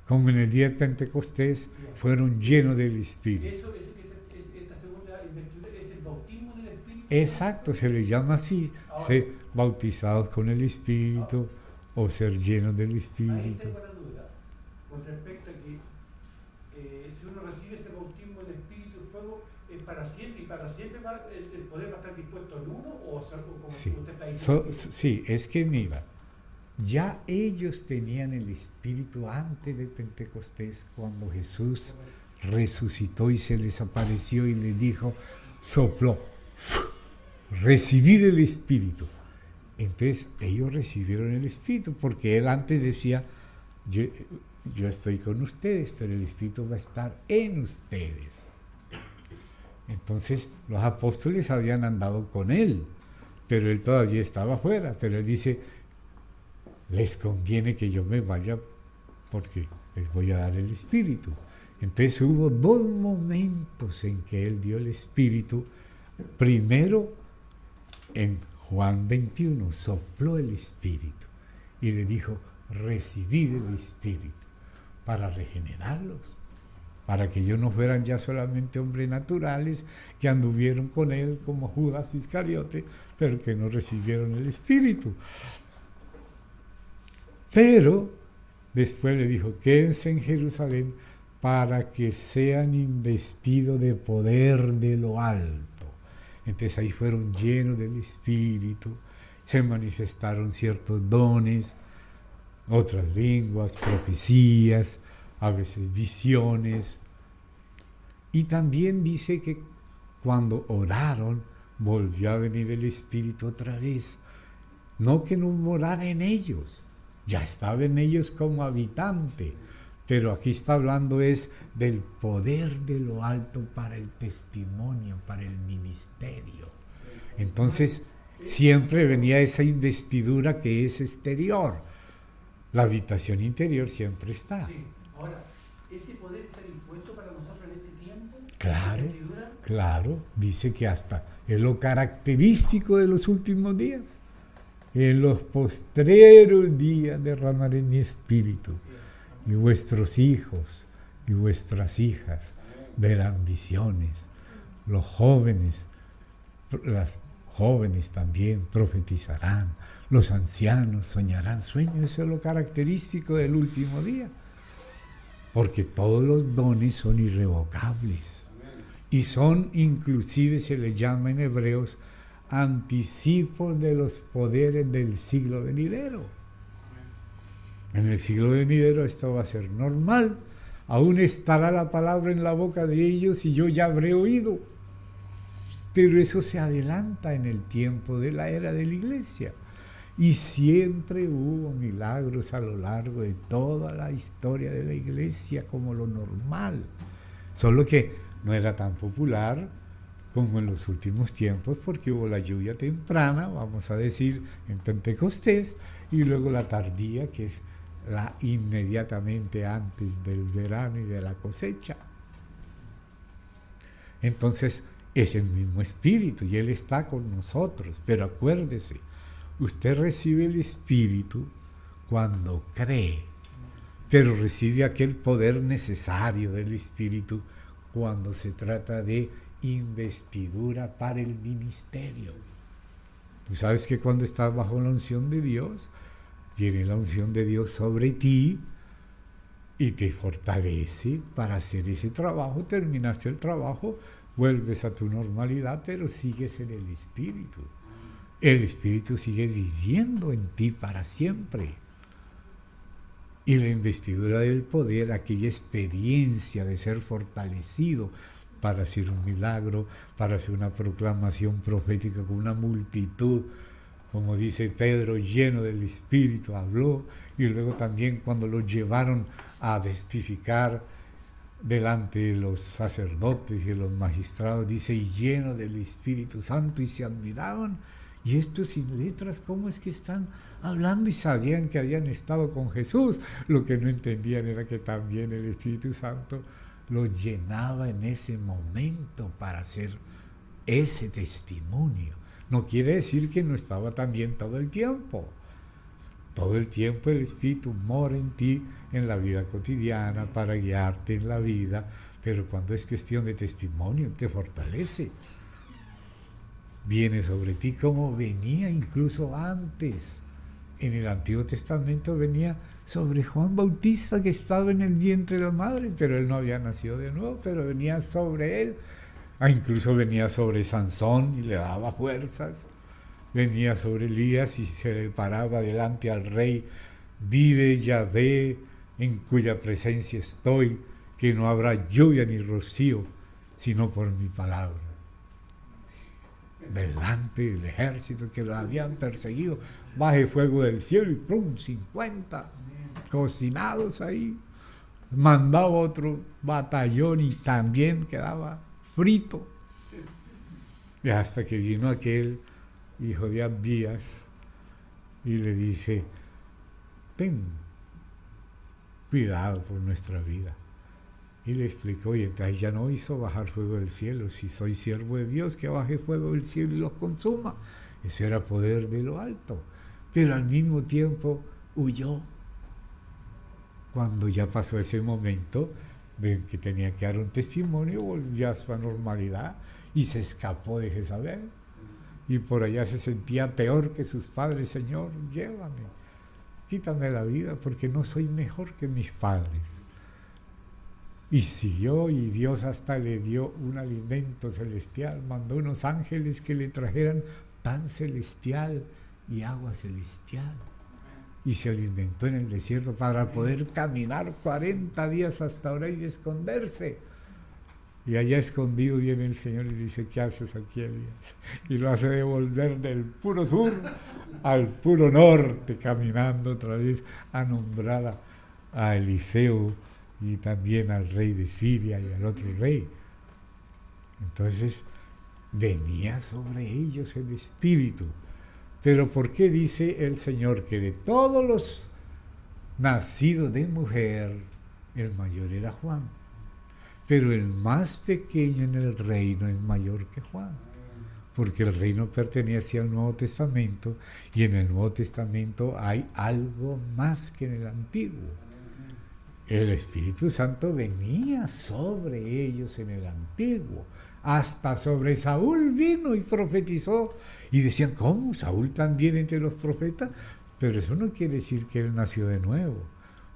como en el día de Pentecostés fueron llenos del Espíritu. Esta segunda investidura es el bautismo del Espíritu. Exacto, se le llama así, Ahora, ser bautizados con el Espíritu o ser llenos del ahí Espíritu. tengo la duda con respecto a que si uno recibe ese bautismo del Espíritu y fuego, ¿es para siempre? ¿Y para siempre el poder va a estar dispuesto en uno? ¿O como Sí. usted está diciendo? Sí, es que mira, ya ellos tenían el Espíritu antes de Pentecostés, cuando Jesús resucitó y se les apareció y les dijo, sopló, recibid el Espíritu. Entonces ellos recibieron el Espíritu, porque él antes decía, yo estoy con ustedes, pero el Espíritu va a estar en ustedes. Entonces los apóstoles habían andado con él, pero él todavía estaba afuera. Pero él dice, les conviene que yo me vaya porque les voy a dar el Espíritu. Entonces hubo 2 momentos en que él dio el Espíritu. Primero, en Juan 21, sopló el Espíritu y le dijo, recibid el Espíritu para regenerarlos, para que ellos no fueran ya solamente hombres naturales que anduvieron con él como Judas Iscariote, pero que no recibieron el Espíritu. Pero después le dijo, quédense en Jerusalén para que sean investidos de poder de lo alto. Entonces ahí fueron llenos del Espíritu, se manifestaron ciertos dones, otras lenguas, profecías, a veces visiones. Y también dice que cuando oraron, volvió a venir el Espíritu otra vez. No que no morara en ellos, ya estaba en ellos como habitante, pero aquí está hablando es del poder de lo alto para el testimonio, para el ministerio. Entonces siempre venía esa investidura que es exterior. La habitación interior siempre está. Sí. Ahora, ¿ese poder está dispuesto para nosotros en este tiempo? Claro, ¿Esta investidura? claro, dice que hasta es lo característico de los últimos días. En los postreros días derramaré mi espíritu, y vuestros hijos y vuestras hijas verán visiones. Los jóvenes, las jóvenes también profetizarán. Los ancianos soñarán sueños. Eso es lo característico del último día. Porque todos los dones son irrevocables. Y son, inclusive se les llama en Hebreos, anticipos de los poderes del siglo venidero. En el siglo venidero esto va a ser normal. Aún estará la palabra en la boca de ellos y yo ya habré oído. Pero eso se adelanta en el tiempo de la era de la iglesia. Y siempre hubo milagros a lo largo de toda la historia de la iglesia como lo normal. Solo que no era tan popular como en los últimos tiempos, porque hubo la lluvia temprana, vamos a decir, en Pentecostés, y luego la tardía, que es la inmediatamente antes del verano y de la cosecha. Entonces, es el mismo Espíritu y Él está con nosotros, pero acuérdese, usted recibe el Espíritu cuando cree, pero recibe aquel poder necesario del Espíritu cuando se trata de investidura para el ministerio. Tú sabes que cuando estás bajo la unción de Dios, viene la unción de Dios sobre ti y te fortalece para hacer ese trabajo. Terminaste el trabajo, vuelves a tu normalidad, pero sigues en el Espíritu. El Espíritu sigue viviendo en ti para siempre. Y la investidura del poder, aquella experiencia de ser fortalecido para hacer un milagro, para hacer una proclamación profética con una multitud, como dice Pedro, lleno del Espíritu, habló, y luego también cuando lo llevaron a testificar delante de los sacerdotes y de los magistrados, dice, y lleno del Espíritu Santo, y se admiraban, y estos sin letras, ¿cómo es que están hablando? Y sabían que habían estado con Jesús. Lo que no entendían era que también el Espíritu Santo los llenaba en ese momento para hacer ese testimonio. No quiere decir que no estaba también todo el tiempo, Todo el tiempo el Espíritu mora en ti en la vida cotidiana para guiarte en la vida, pero cuando es cuestión de testimonio te fortalece. Viene sobre ti como venía incluso antes. En el Antiguo Testamento venía sobre Juan Bautista, que estaba en el vientre de la madre, pero él no había nacido de nuevo, pero venía sobre él. Incluso venía sobre Sansón y le daba fuerzas. Venía sobre Elías y se le paraba delante al rey: vive Yahvé, en cuya presencia estoy, que no habrá lluvia ni rocío, sino por mi palabra. Delante del ejército que lo habían perseguido, baje fuego del cielo y ¡pum! 50 cocinados ahí. Mandaba otro batallón y también quedaba frito. Y hasta que vino aquel hijo de Abías y le dice: ten cuidado por nuestra vida. Y le explicó, y entonces ya no hizo bajar fuego del cielo. Si soy siervo de Dios, que baje fuego del cielo y los consuma. Eso era poder de lo alto. Pero al mismo tiempo huyó. Cuando ya pasó ese momento de que tenía que dar un testimonio, volvió a su normalidad y se escapó de Jezabel. Y por allá se sentía peor que sus padres. Señor, llévame, quítame la vida, porque no soy mejor que mis padres. Y siguió, y Dios hasta le dio un alimento celestial, mandó unos ángeles que le trajeran pan celestial y agua celestial. Y se alimentó en el desierto para poder caminar 40 días hasta ahora y esconderse. Y allá escondido viene el Señor y dice: ¿qué haces aquí, Elías? Y lo hace devolver del puro sur al puro norte, caminando otra vez a nombrar a Eliseo y también al rey de Siria y al otro rey. Entonces venía sobre ellos el Espíritu. Pero ¿por qué dice el Señor que de todos los nacidos de mujer, el mayor era Juan? Pero el más pequeño en el reino es mayor que Juan, porque el reino pertenecía al Nuevo Testamento, y en el Nuevo Testamento hay algo más que en el Antiguo. El Espíritu Santo venía sobre ellos en el Antiguo, hasta sobre Saúl vino y profetizó, y decían: ¿cómo? ¿Saúl también entre los profetas? Pero eso no quiere decir que él nació de nuevo,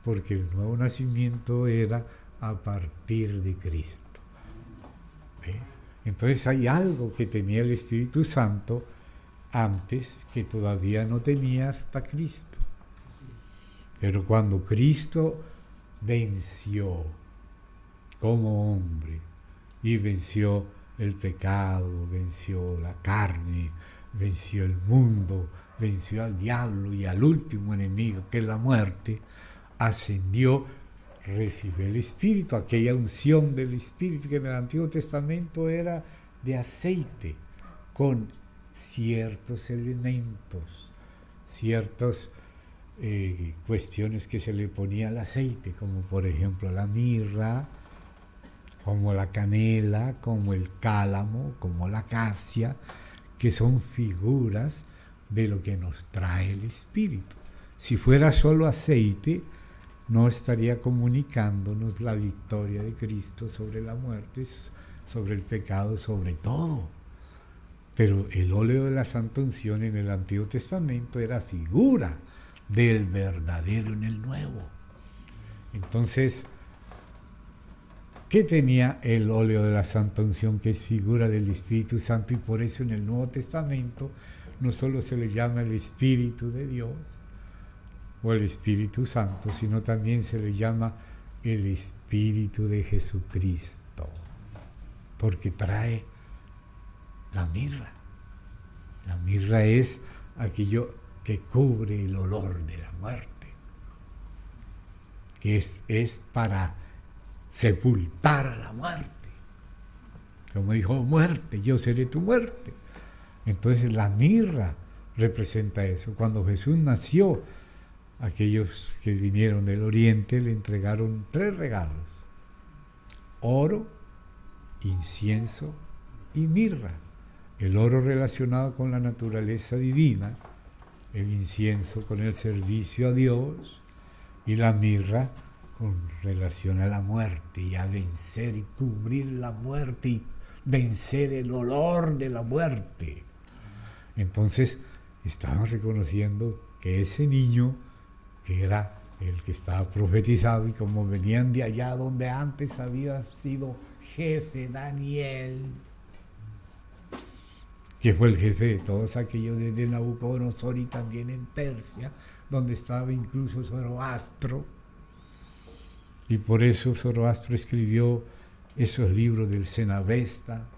porque el nuevo nacimiento era a partir de Cristo. ¿Ve? Entonces hay algo que tenía el Espíritu Santo antes que todavía no tenía hasta Cristo. Pero cuando Cristo venció como hombre y venció el pecado, venció la carne, venció el mundo, venció al diablo y al último enemigo, que es la muerte, ascendió, recibió el Espíritu, aquella unción del Espíritu que en el Antiguo Testamento era de aceite, con ciertos elementos, ciertas cuestiones que se le ponía al aceite, como por ejemplo la mirra, como la canela, como el cálamo, como la acacia, que son figuras de lo que nos trae el Espíritu. Si fuera solo aceite, no estaría comunicándonos la victoria de Cristo sobre la muerte, sobre el pecado, sobre todo. Pero el óleo de la Santa Unción en el Antiguo Testamento era figura del verdadero en el Nuevo. Entonces, ¿qué tenía el óleo de la Santa Unción, que es figura del Espíritu Santo? Y por eso en el Nuevo Testamento no solo se le llama el Espíritu de Dios o el Espíritu Santo, sino también se le llama el Espíritu de Jesucristo, porque trae la mirra. La mirra es aquello que cubre el olor de la muerte, que es para sepultar a la muerte. Como dijo: muerte, yo seré tu muerte. Entonces la mirra representa eso. Cuando Jesús nació, aquellos que vinieron del oriente le entregaron 3 regalos: oro, incienso y mirra. El oro relacionado con la naturaleza divina, el incienso con el servicio a Dios y la mirra con relación a la muerte y a vencer y cubrir la muerte y vencer el olor de la muerte. Entonces estaban reconociendo que ese niño, que era el que estaba profetizado, y como venían de allá donde antes había sido jefe Daniel, que fue el jefe de todos aquellos desde Nabucodonosor y también en Persia, donde estaba incluso Zoroastro. Y por eso Zoroastro escribió esos libros del Cenabesta,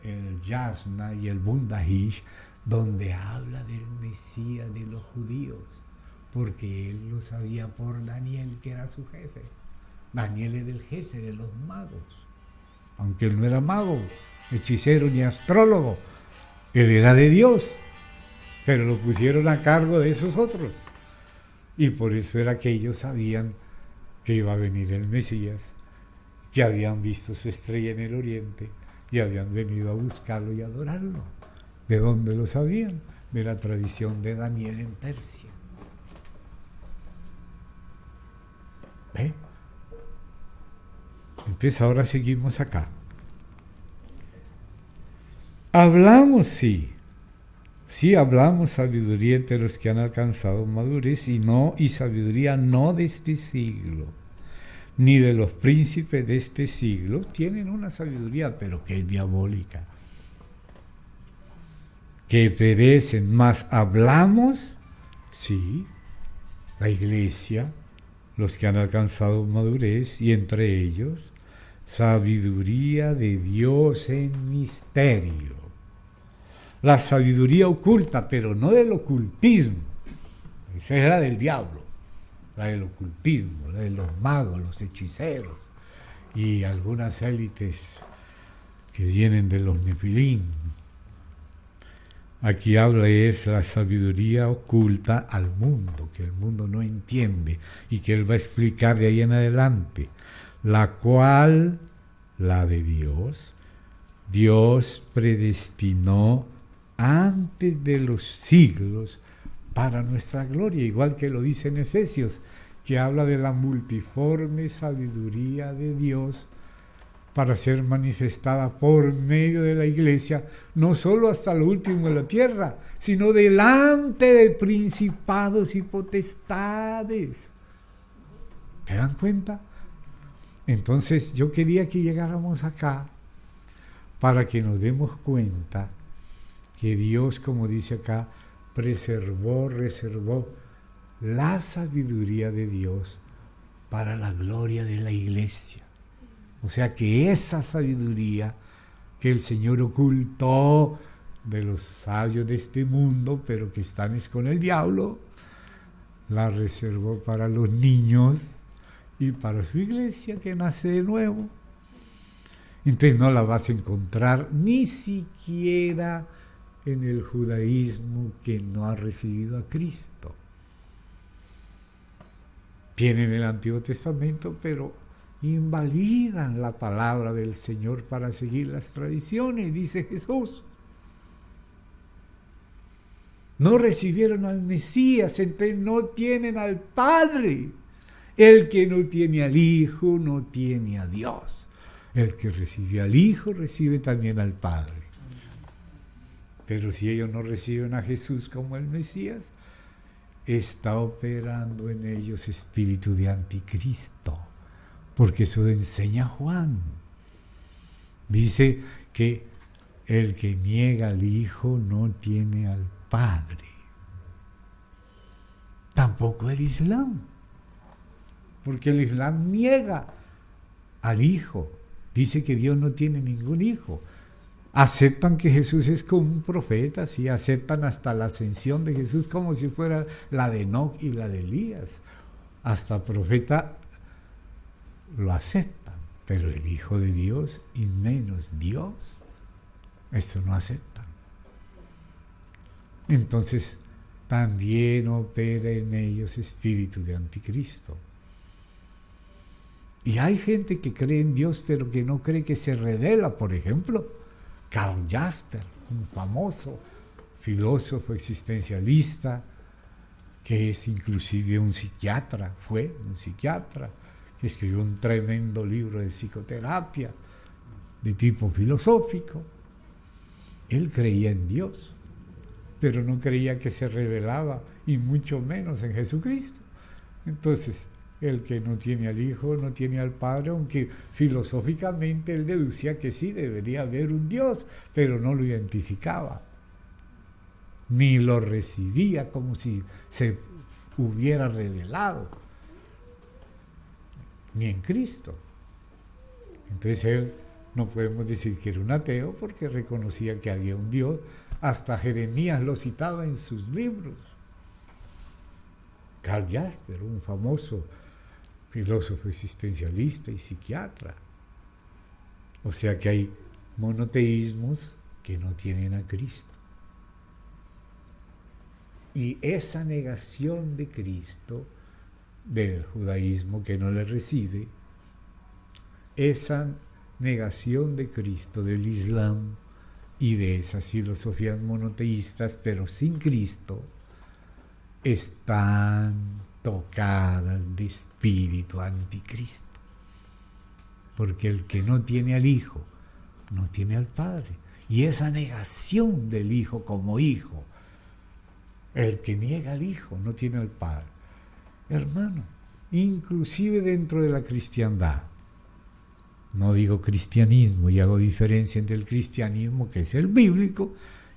el Yasna y el Bundahish, donde habla del Mesías de los judíos, porque él lo sabía por Daniel, que era su jefe. Daniel era el jefe de los magos, aunque él no era mago, hechicero ni astrólogo, él era de Dios, pero lo pusieron a cargo de esos otros. Y por eso era que ellos sabían que iba a venir el Mesías, que habían visto su estrella en el oriente y habían venido a buscarlo y adorarlo. ¿De dónde lo sabían? De la tradición de Daniel en Persia. ¿Ve? Entonces ahora seguimos acá. Hablamos, sí hablamos sabiduría entre los que han alcanzado madurez y sabiduría no de este siglo, ni de los príncipes de este siglo. Tienen una sabiduría, pero que es diabólica, que perecen. Más hablamos, sí, la iglesia, los que han alcanzado madurez, y entre ellos sabiduría de Dios en misterio. La sabiduría oculta, pero no del ocultismo. Esa es la del diablo, la del ocultismo, la de los magos, los hechiceros y algunas élites que vienen de los nefilim. Aquí habla es la sabiduría oculta al mundo, que el mundo no entiende y que él va a explicar de ahí en adelante, la cual, la de Dios, Dios predestinó antes de los siglos para nuestra gloria, igual que lo dice en Efesios, que habla de la multiforme sabiduría de Dios para ser manifestada por medio de la iglesia, no solo hasta lo último de la tierra, sino delante de principados y potestades. ¿Se dan cuenta? Entonces yo quería que llegáramos acá para que nos demos cuenta que Dios, como dice acá, reservó la sabiduría de Dios para la gloria de la iglesia. O sea que esa sabiduría que el Señor ocultó de los sabios de este mundo, pero que están es con el diablo, la reservó para los niños y para su iglesia que nace de nuevo. Entonces no la vas a encontrar ni siquiera en el judaísmo que no ha recibido a Cristo. Tienen el Antiguo Testamento, pero invalidan la palabra del Señor para seguir las tradiciones, dice Jesús. No recibieron al Mesías, entonces no tienen al Padre. El que no tiene al Hijo no tiene a Dios. El que recibe al Hijo recibe también al Padre. Pero si ellos no reciben a Jesús como el Mesías, está operando en ellos espíritu de anticristo, porque eso enseña Juan. Dice que el que niega al Hijo no tiene al Padre. Tampoco el Islam, porque el Islam niega al Hijo. Dice que Dios no tiene ningún hijo. Aceptan que Jesús es como un profeta, sí, aceptan hasta la ascensión de Jesús como si fuera la de Enoc y la de Elías. Hasta profeta lo aceptan, pero el Hijo de Dios y menos Dios, esto no aceptan. Entonces, también opera en ellos espíritu de anticristo. Y hay gente que cree en Dios, pero que no cree que se revela. Por ejemplo, Karl Jasper, un famoso filósofo existencialista, que es inclusive un psiquiatra, fue un psiquiatra, que escribió un tremendo libro de psicoterapia de tipo filosófico. Él creía en Dios, pero no creía que se revelaba, y mucho menos en Jesucristo. Entonces, el que no tiene al Hijo no tiene al Padre, aunque filosóficamente él deducía que sí, debería haber un Dios, pero no lo identificaba, ni lo recibía como si se hubiera revelado, ni en Cristo. Entonces él, no podemos decir que era un ateo porque reconocía que había un Dios. Hasta Jeremías lo citaba en sus libros. Karl Jasper, un famoso filósofo existencialista y psiquiatra. O sea que hay monoteísmos que no tienen a Cristo. Y esa negación de Cristo, del judaísmo que no le recibe, esa negación de Cristo del Islam y de esas filosofías monoteístas, pero sin Cristo, están tocadas de espíritu anticristo. Porque el que no tiene al Hijo, no tiene al Padre. Y esa negación del Hijo como Hijo, el que niega al Hijo, no tiene al Padre. Hermano, inclusive dentro de la cristiandad, no digo cristianismo, y hago diferencia entre el cristianismo, que es el bíblico,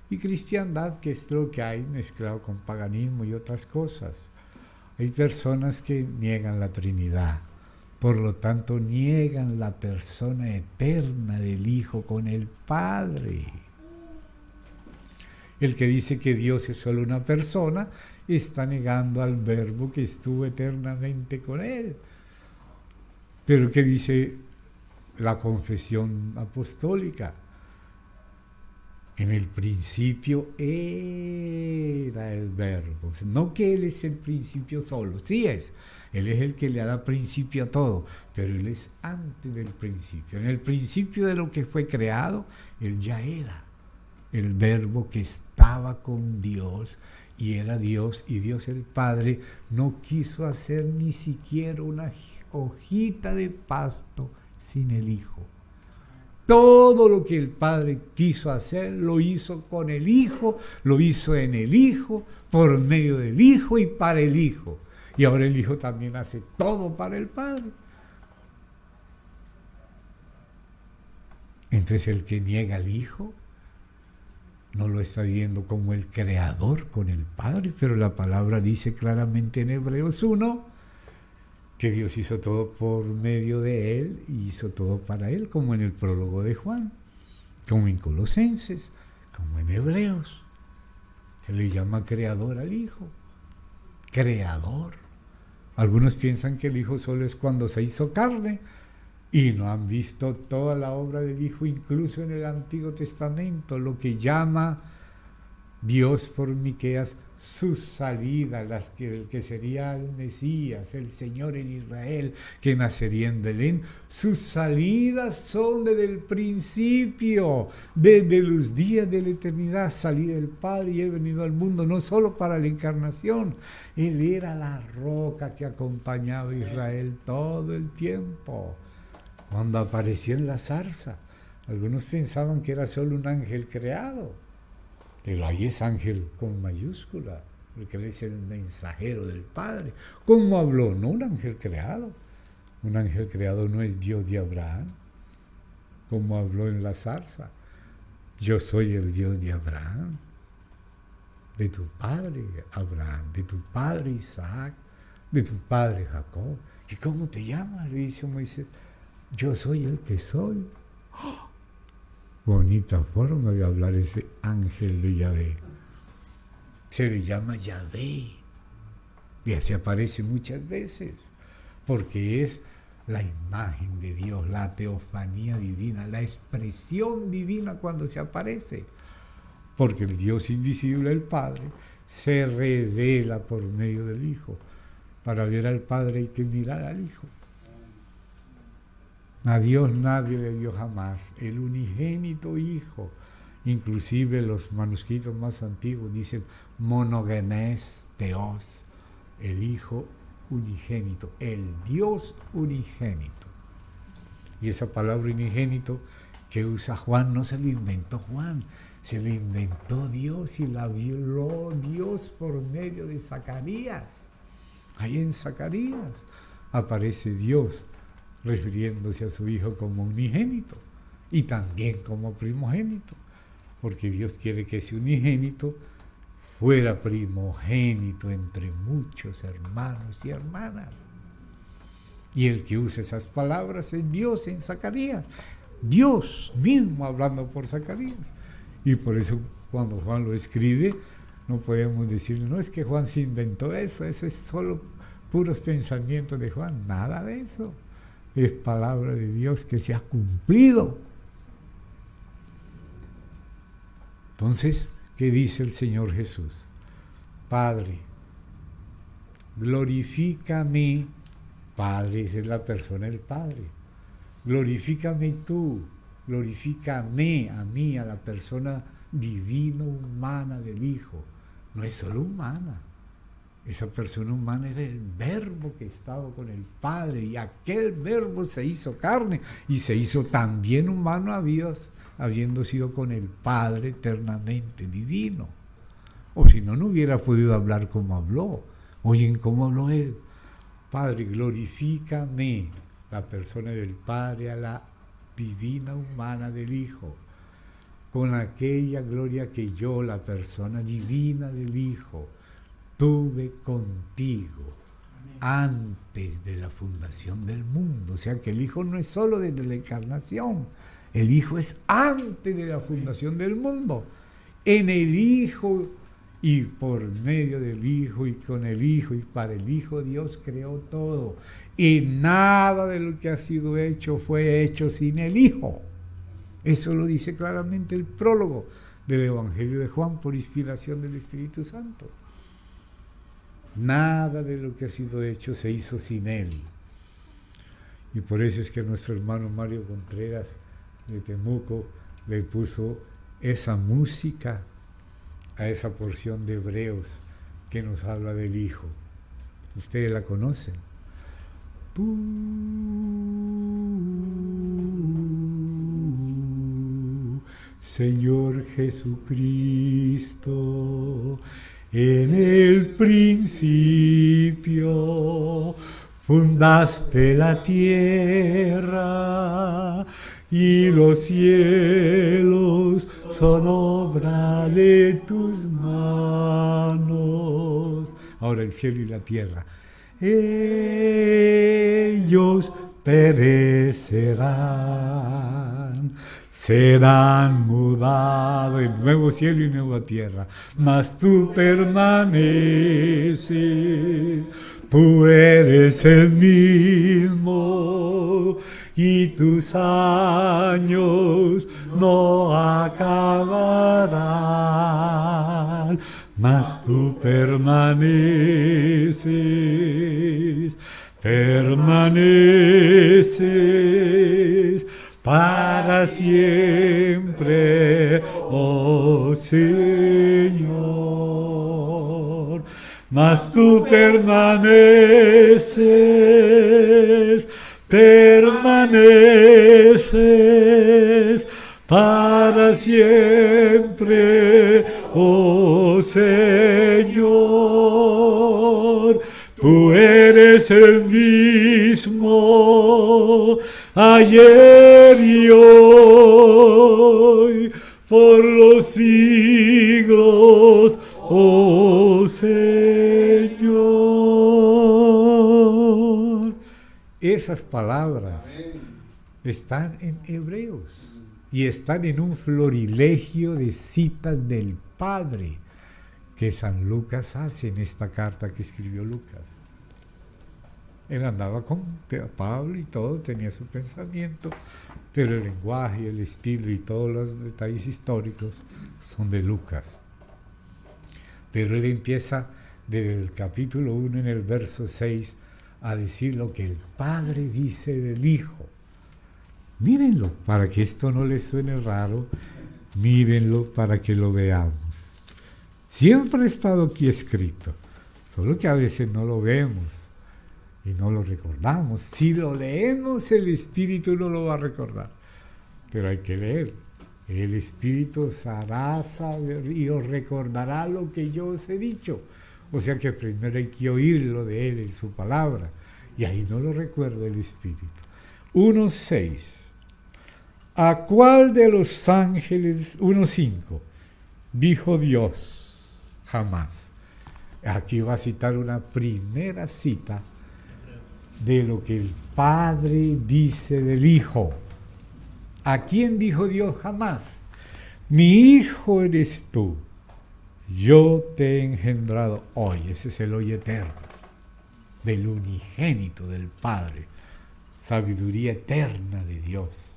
y cristiandad, que es lo que hay mezclado con paganismo y otras cosas. Hay personas que niegan la Trinidad, por lo tanto niegan la persona eterna del Hijo con el Padre. El que dice que Dios es solo una persona está negando al Verbo que estuvo eternamente con él. Pero ¿qué dice la confesión apostólica? En el principio era el Verbo. No que Él es el principio solo, sí es. Él es el que le da principio a todo, pero Él es antes del principio. En el principio de lo que fue creado, Él ya era el Verbo que estaba con Dios y era Dios, y Dios el Padre no quiso hacer ni siquiera una hojita de pasto sin el Hijo. Todo lo que el Padre quiso hacer, lo hizo con el Hijo, lo hizo en el Hijo, por medio del Hijo y para el Hijo. Y ahora el Hijo también hace todo para el Padre. Entonces el que niega al Hijo no lo está viendo como el Creador con el Padre, pero la palabra dice claramente en Hebreos 1 que Dios hizo todo por medio de Él y hizo todo para Él, como en el prólogo de Juan, como en Colosenses, como en Hebreos. Se le llama Creador al Hijo. Creador. Algunos piensan que el Hijo solo es cuando se hizo carne y no han visto toda la obra del Hijo, incluso en el Antiguo Testamento, lo que llama Dios por Miqueas sus salidas, el que sería el Mesías, el Señor en Israel, que nacería en Belén. Sus salidas son desde el principio, desde los días de la eternidad. Salí del Padre y he venido al mundo, no solo para la encarnación. Él era la roca que acompañaba a Israel todo el tiempo. Cuando apareció en la zarza, algunos pensaban que era solo un ángel creado. Pero ahí es ángel con mayúscula, porque él es el mensajero del Padre. ¿Cómo habló? No un ángel creado. Un ángel creado no es Dios de Abraham. Como habló en la zarza. Yo soy el Dios de Abraham, de tu padre Abraham, de tu padre Isaac, de tu padre Jacob. ¿Y cómo te llamas? Le dice Moisés. Yo soy el que soy. ¡Oh! Bonita forma de hablar ese ángel de Yahvé. Se le llama Yahvé. Y así aparece muchas veces, porque es la imagen de Dios, la teofanía divina, la expresión divina cuando se aparece. Porque el Dios invisible, el Padre, se revela por medio del Hijo. Para ver al Padre hay que mirar al Hijo. A Dios nadie le dio jamás, el unigénito Hijo. Inclusive los manuscritos más antiguos dicen monogenes Theos, el Hijo unigénito, el Dios unigénito. Y esa palabra unigénito que usa Juan no se lo inventó Juan, se lo inventó Dios y la violó Dios por medio de Zacarías. Ahí en Zacarías aparece Dios refiriéndose a su Hijo como unigénito y también como primogénito, porque Dios quiere que ese unigénito fuera primogénito entre muchos hermanos y hermanas. Y el que usa esas palabras es Dios en Zacarías, Dios mismo hablando por Zacarías. Y por eso cuando Juan lo escribe, no podemos decir, no es que Juan se inventó eso, eso es solo puros pensamientos de Juan, nada de eso. Es palabra de Dios que se ha cumplido. Entonces, ¿qué dice el Señor Jesús? Padre, glorifícame. Padre, esa es la persona del Padre. Glorifícame tú, glorifícame a mí, a la persona divina humana del Hijo. No es solo humana. Esa persona humana era el Verbo que estaba con el Padre, y aquel Verbo se hizo carne y se hizo también humano habiendo sido con el Padre eternamente divino. O si no, no hubiera podido hablar como habló. Oyen cómo habló él. Padre, glorifícame, la persona del Padre a la divina humana del Hijo, con aquella gloria que yo, la persona divina del Hijo, tuve contigo antes de la fundación del mundo. O sea que el Hijo no es solo desde la encarnación, el Hijo es antes de la fundación del mundo. En el Hijo y por medio del Hijo y con el Hijo y para el Hijo Dios creó todo. Y nada de lo que ha sido hecho fue hecho sin el Hijo. Eso lo dice claramente el prólogo del Evangelio de Juan por inspiración del Espíritu Santo. Nada de lo que ha sido hecho se hizo sin Él. Y por eso es que nuestro hermano Mario Contreras de Temuco le puso esa música a esa porción de Hebreos que nos habla del Hijo. Ustedes la conocen. Señor Jesucristo, en el principio fundaste la tierra y los cielos son obra de tus manos. Ahora el cielo y la tierra. Ellos perecerán, serán mudados en nuevo cielo y nueva tierra, mas tú permaneces, tú eres el mismo y tus años no acabarán, mas tú permaneces para siempre, oh Señor. Mas tú permaneces para siempre, oh Señor. Tú eres el mismo ayer y hoy, por los siglos, oh Señor. Esas palabras están en Hebreos y están en un florilegio de citas del Padre que San Lucas hace en esta carta que escribió Lucas. Él andaba con Pablo y todo, tenía su pensamiento, pero el lenguaje, el estilo y todos los detalles históricos son de Lucas. Pero él empieza desde el capítulo 1 en el verso 6 a decir lo que el Padre dice del Hijo. Mírenlo, para que esto no les suene raro, mírenlo para que lo veamos. Siempre ha estado aquí escrito, Solo que a veces no lo vemos y no lo recordamos. Si lo leemos, el Espíritu no lo va a recordar. Pero hay que leer. El Espíritu os hará saber y os recordará lo que yo os he dicho. O sea que primero hay que oírlo de Él en su palabra. Y ahí no lo recuerda el Espíritu. 1.6. ¿A cuál de los ángeles? 1.5. Dijo Dios, jamás. Aquí va a citar una primera cita de lo que el Padre dice del Hijo. ¿A quién dijo Dios jamás? Mi Hijo eres tú, yo te he engendrado hoy. Ese es el hoy eterno, del unigénito del Padre, sabiduría eterna de Dios.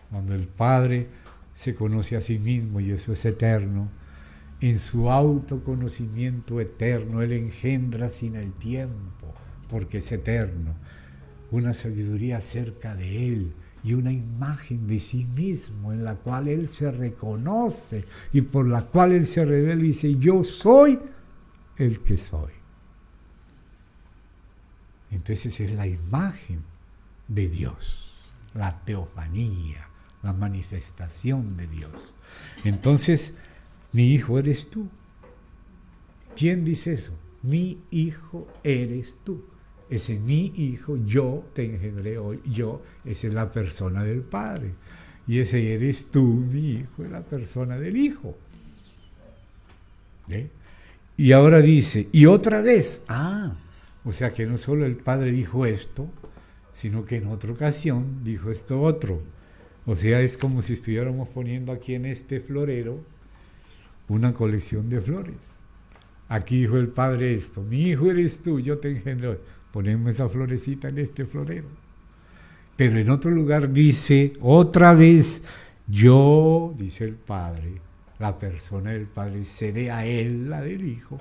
Cuando el Padre se conoce a sí mismo y eso es eterno, en su autoconocimiento eterno, Él engendra sin el tiempo, porque es eterno, una sabiduría acerca de Él y una imagen de sí mismo en la cual Él se reconoce y por la cual Él se revela y dice, yo soy el que soy. Entonces es la imagen de Dios, la teofanía, la manifestación de Dios. Entonces, mi hijo eres tú. ¿Quién dice eso? Mi hijo eres tú. Ese mi hijo, yo te engendré hoy, yo, esa es la persona del Padre. Y ese eres tú, mi hijo, es la persona del Hijo. ¿Ve? Y ahora dice, y otra vez, o sea que no solo el Padre dijo esto, sino que en otra ocasión dijo esto otro. O sea, es como si estuviéramos poniendo aquí en este florero una colección de flores. Aquí dijo el Padre esto, mi hijo eres tú, yo te engendré. Ponemos esa florecita en este florero. Pero en otro lugar dice, otra vez, yo, dice el Padre, la persona del Padre, seré a Él la del Hijo,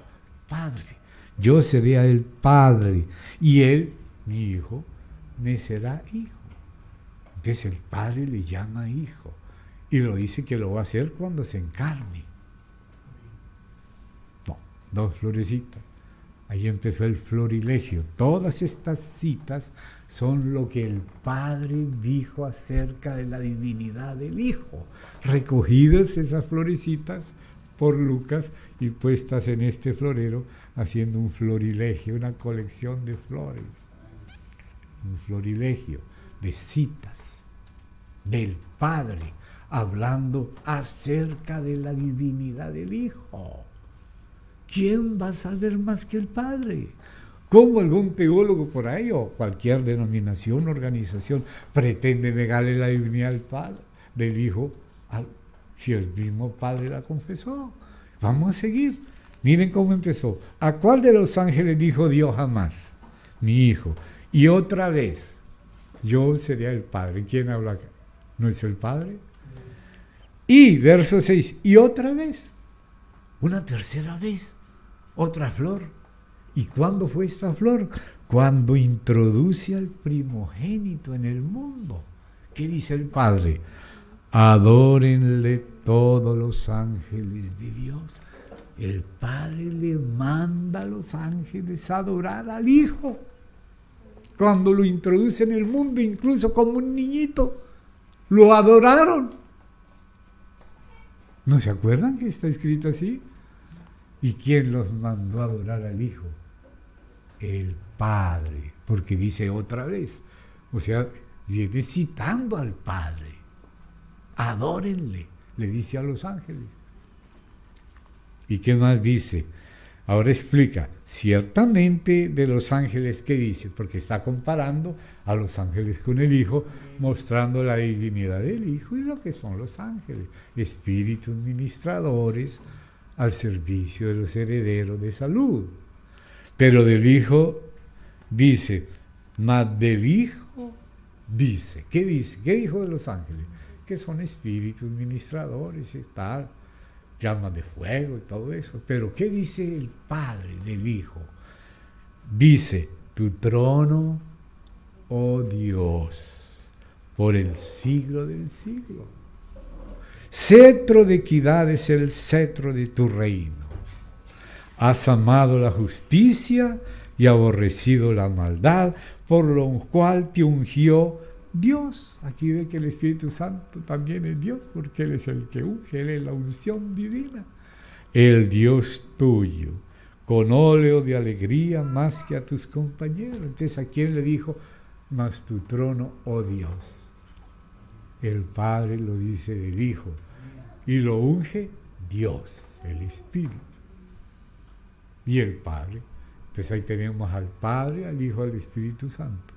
Padre. Yo seré a Él Padre, y Él, mi Hijo, me será Hijo. Entonces el Padre le llama Hijo, y lo dice que lo va a hacer cuando se encarne. No, dos florecitas. Ahí empezó el florilegio. Todas estas citas son lo que el Padre dijo acerca de la divinidad del Hijo. Recogidas esas florecitas por Lucas y puestas en este florero, haciendo un florilegio, una colección de flores. Un florilegio de citas del Padre, hablando acerca de la divinidad del Hijo. ¿Quién va a saber más que el Padre? ¿Cómo algún teólogo por ahí o cualquier denominación, organización pretende negarle la divinidad al Padre, del Hijo, si el mismo Padre la confesó? Vamos a seguir. Miren cómo empezó. ¿A cuál de los ángeles dijo Dios jamás? Mi Hijo. Y otra vez, yo sería el Padre. ¿Quién habla acá? ¿No es el Padre? Y verso 6, y otra vez, una tercera vez. Otra flor. ¿Y cuándo fue esta flor? Cuando introduce al primogénito en el mundo. ¿Qué dice el Padre? Adórenle todos los ángeles de Dios. El Padre le manda a los ángeles a adorar al Hijo. Cuando lo introduce en el mundo, incluso como un niñito, lo adoraron. ¿No se acuerdan que está escrito así? ¿Y quién los mandó a adorar al Hijo? El Padre, porque dice otra vez, o sea, viene citando al Padre. Adórenle, le dice a los ángeles. ¿Y qué más dice? Ahora explica, ciertamente de los ángeles, ¿qué dice? Porque está comparando a los ángeles con el Hijo, mostrando la divinidad del Hijo y lo que son los ángeles, espíritus ministradores, al servicio de los herederos de salud. Pero del Hijo dice, más del Hijo dice. ¿Qué dice? ¿Qué dijo de los ángeles? Que son espíritus ministradores y tal, llamas de fuego y todo eso. Pero ¿qué dice el Padre del Hijo? Dice, tu trono, oh Dios, por el siglo del siglo. Cetro de equidad es el cetro de tu reino. Has amado la justicia y aborrecido la maldad, por lo cual te ungió Dios. Aquí ve que el Espíritu Santo también es Dios, porque Él es el que unge, Él es la unción divina. El Dios tuyo, con óleo de alegría más que a tus compañeros. Entonces, ¿a quién le dijo? Mas tu trono, oh Dios. El Padre lo dice del Hijo. Y lo unge Dios, el Espíritu. Y el Padre. Entonces ahí tenemos al Padre, al Hijo, al Espíritu Santo.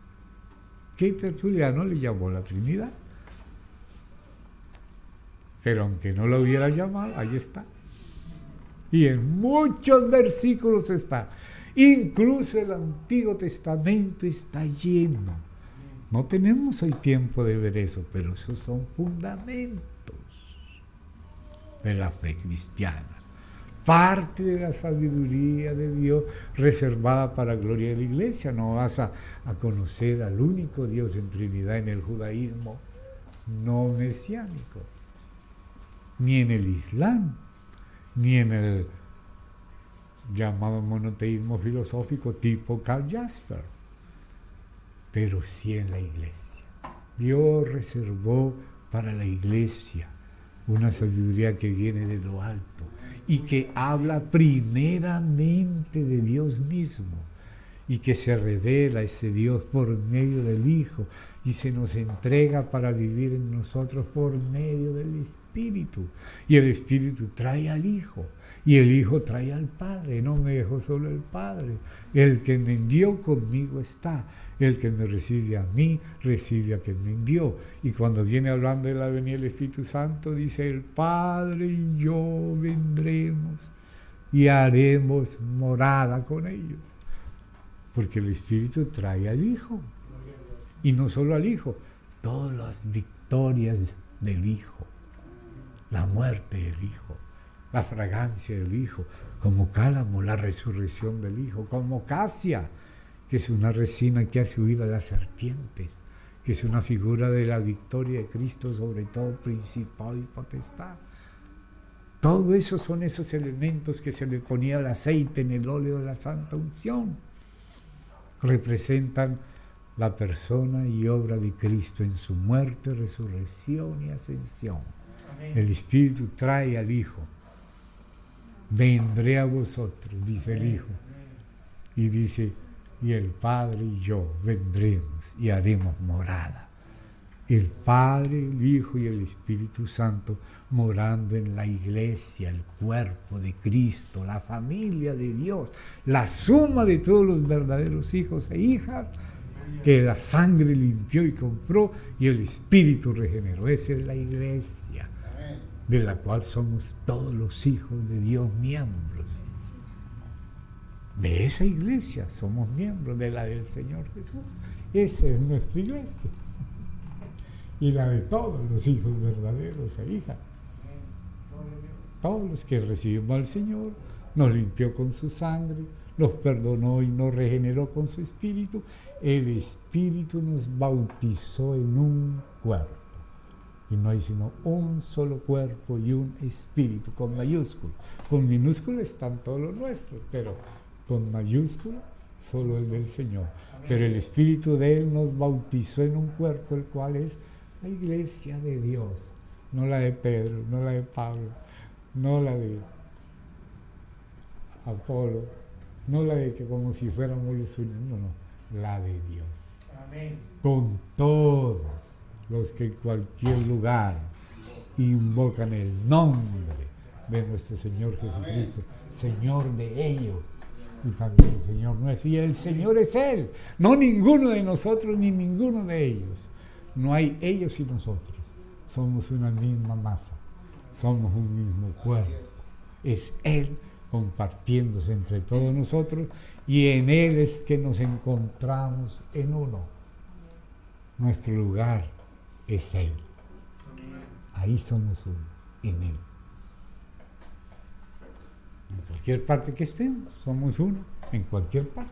¿Qué Tertuliano le llamó la Trinidad? Pero aunque no lo hubiera llamado, ahí está. Y en muchos versículos está. Incluso el Antiguo Testamento está lleno. No tenemos hoy tiempo de ver eso, pero esos son fundamentos de la fe cristiana. Parte de la sabiduría de Dios reservada para la gloria de la Iglesia. No vas a conocer al único Dios en Trinidad en el judaísmo no mesiánico, ni en el Islam, ni en el llamado monoteísmo filosófico tipo Karl Jasper, pero sí en la Iglesia. Dios reservó para la Iglesia una sabiduría que viene de lo alto y que habla primeramente de Dios mismo, y que se revela ese Dios por medio del Hijo y se nos entrega para vivir en nosotros por medio del Espíritu. Y el Espíritu trae al Hijo y el Hijo trae al Padre. No me dejó solo el Padre. El que me envió conmigo está. El que me recibe a mí, recibe a quien me envió. Y cuando viene hablando de la venida del Espíritu Santo, dice: el Padre y yo vendremos y haremos morada con ellos. Porque el Espíritu trae al Hijo. Y no solo al Hijo, todas las victorias del Hijo. La muerte del Hijo, la fragancia del Hijo, como cálamo, la resurrección del Hijo, como casia, que es una resina que hace huir a las serpientes, que es una figura de la victoria de Cristo sobre todo principado y potestad. Todo eso son esos elementos que se le ponía el aceite en el óleo de la santa unción. Representan la persona y obra de Cristo en su muerte, resurrección y ascensión. Amén. El Espíritu trae al Hijo. Vendré a vosotros, dice el Hijo. Y dice: y el Padre y yo vendremos y haremos morada. El Padre, el Hijo y el Espíritu Santo morando en la Iglesia, el cuerpo de Cristo, la familia de Dios, la suma de todos los verdaderos hijos e hijas que la sangre limpió y compró y el Espíritu regeneró. Esa es la Iglesia, de la cual somos todos los hijos de Dios miembros. De esa Iglesia somos miembros, de la del Señor Jesús. Esa es nuestra Iglesia. Y la de todos los hijos verdaderos e hijas. Todos los que recibimos al Señor, nos limpió con su sangre, nos perdonó y nos regeneró con su Espíritu. El Espíritu nos bautizó en un cuerpo. Y no hay sino un solo cuerpo y un Espíritu, con mayúscula. Con minúscula están todos los nuestros, pero con mayúscula solo el del Señor. Pero el Espíritu de Él nos bautizó en un cuerpo, el cual es la Iglesia de Dios. No la de Pedro, no la de Pablo, no la de Apolo, no la de que como si fuéramos los únicos, no, la de Dios. Amén. Con todos los que en cualquier lugar invocan el nombre de nuestro Señor Jesucristo, Señor de ellos y también Señor nuestro. Y el Señor es Él, no ninguno de nosotros ni ninguno de ellos. No hay ellos y nosotros. Somos una misma masa, somos un mismo cuerpo. Es Él compartiéndose entre todos nosotros y en Él es que nos encontramos en uno. Nuestro lugar es Él. Ahí somos uno, en Él. En cualquier parte que estemos, somos uno, en cualquier parte,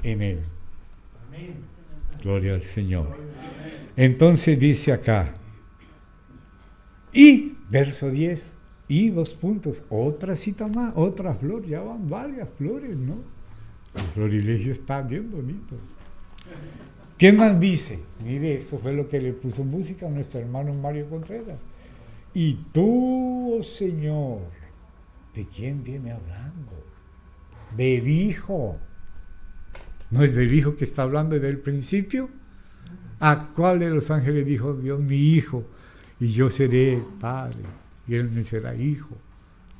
en Él. Gloria al Señor. Entonces dice acá, y, verso 10, Y 2 puntos, otra cita más, otra flor, ya van varias flores, ¿no? El florilegio está bien bonito. ¿Qué más dice? Mire, esto fue lo que le puso música a nuestro hermano Mario Contreras. Y tú, oh Señor, ¿de quién viene hablando? Del Hijo. ¿No es del Hijo que está hablando desde el principio? ¿A cuál de los ángeles dijo Dios, mi Hijo? Y yo seré Padre, y Él me será Hijo.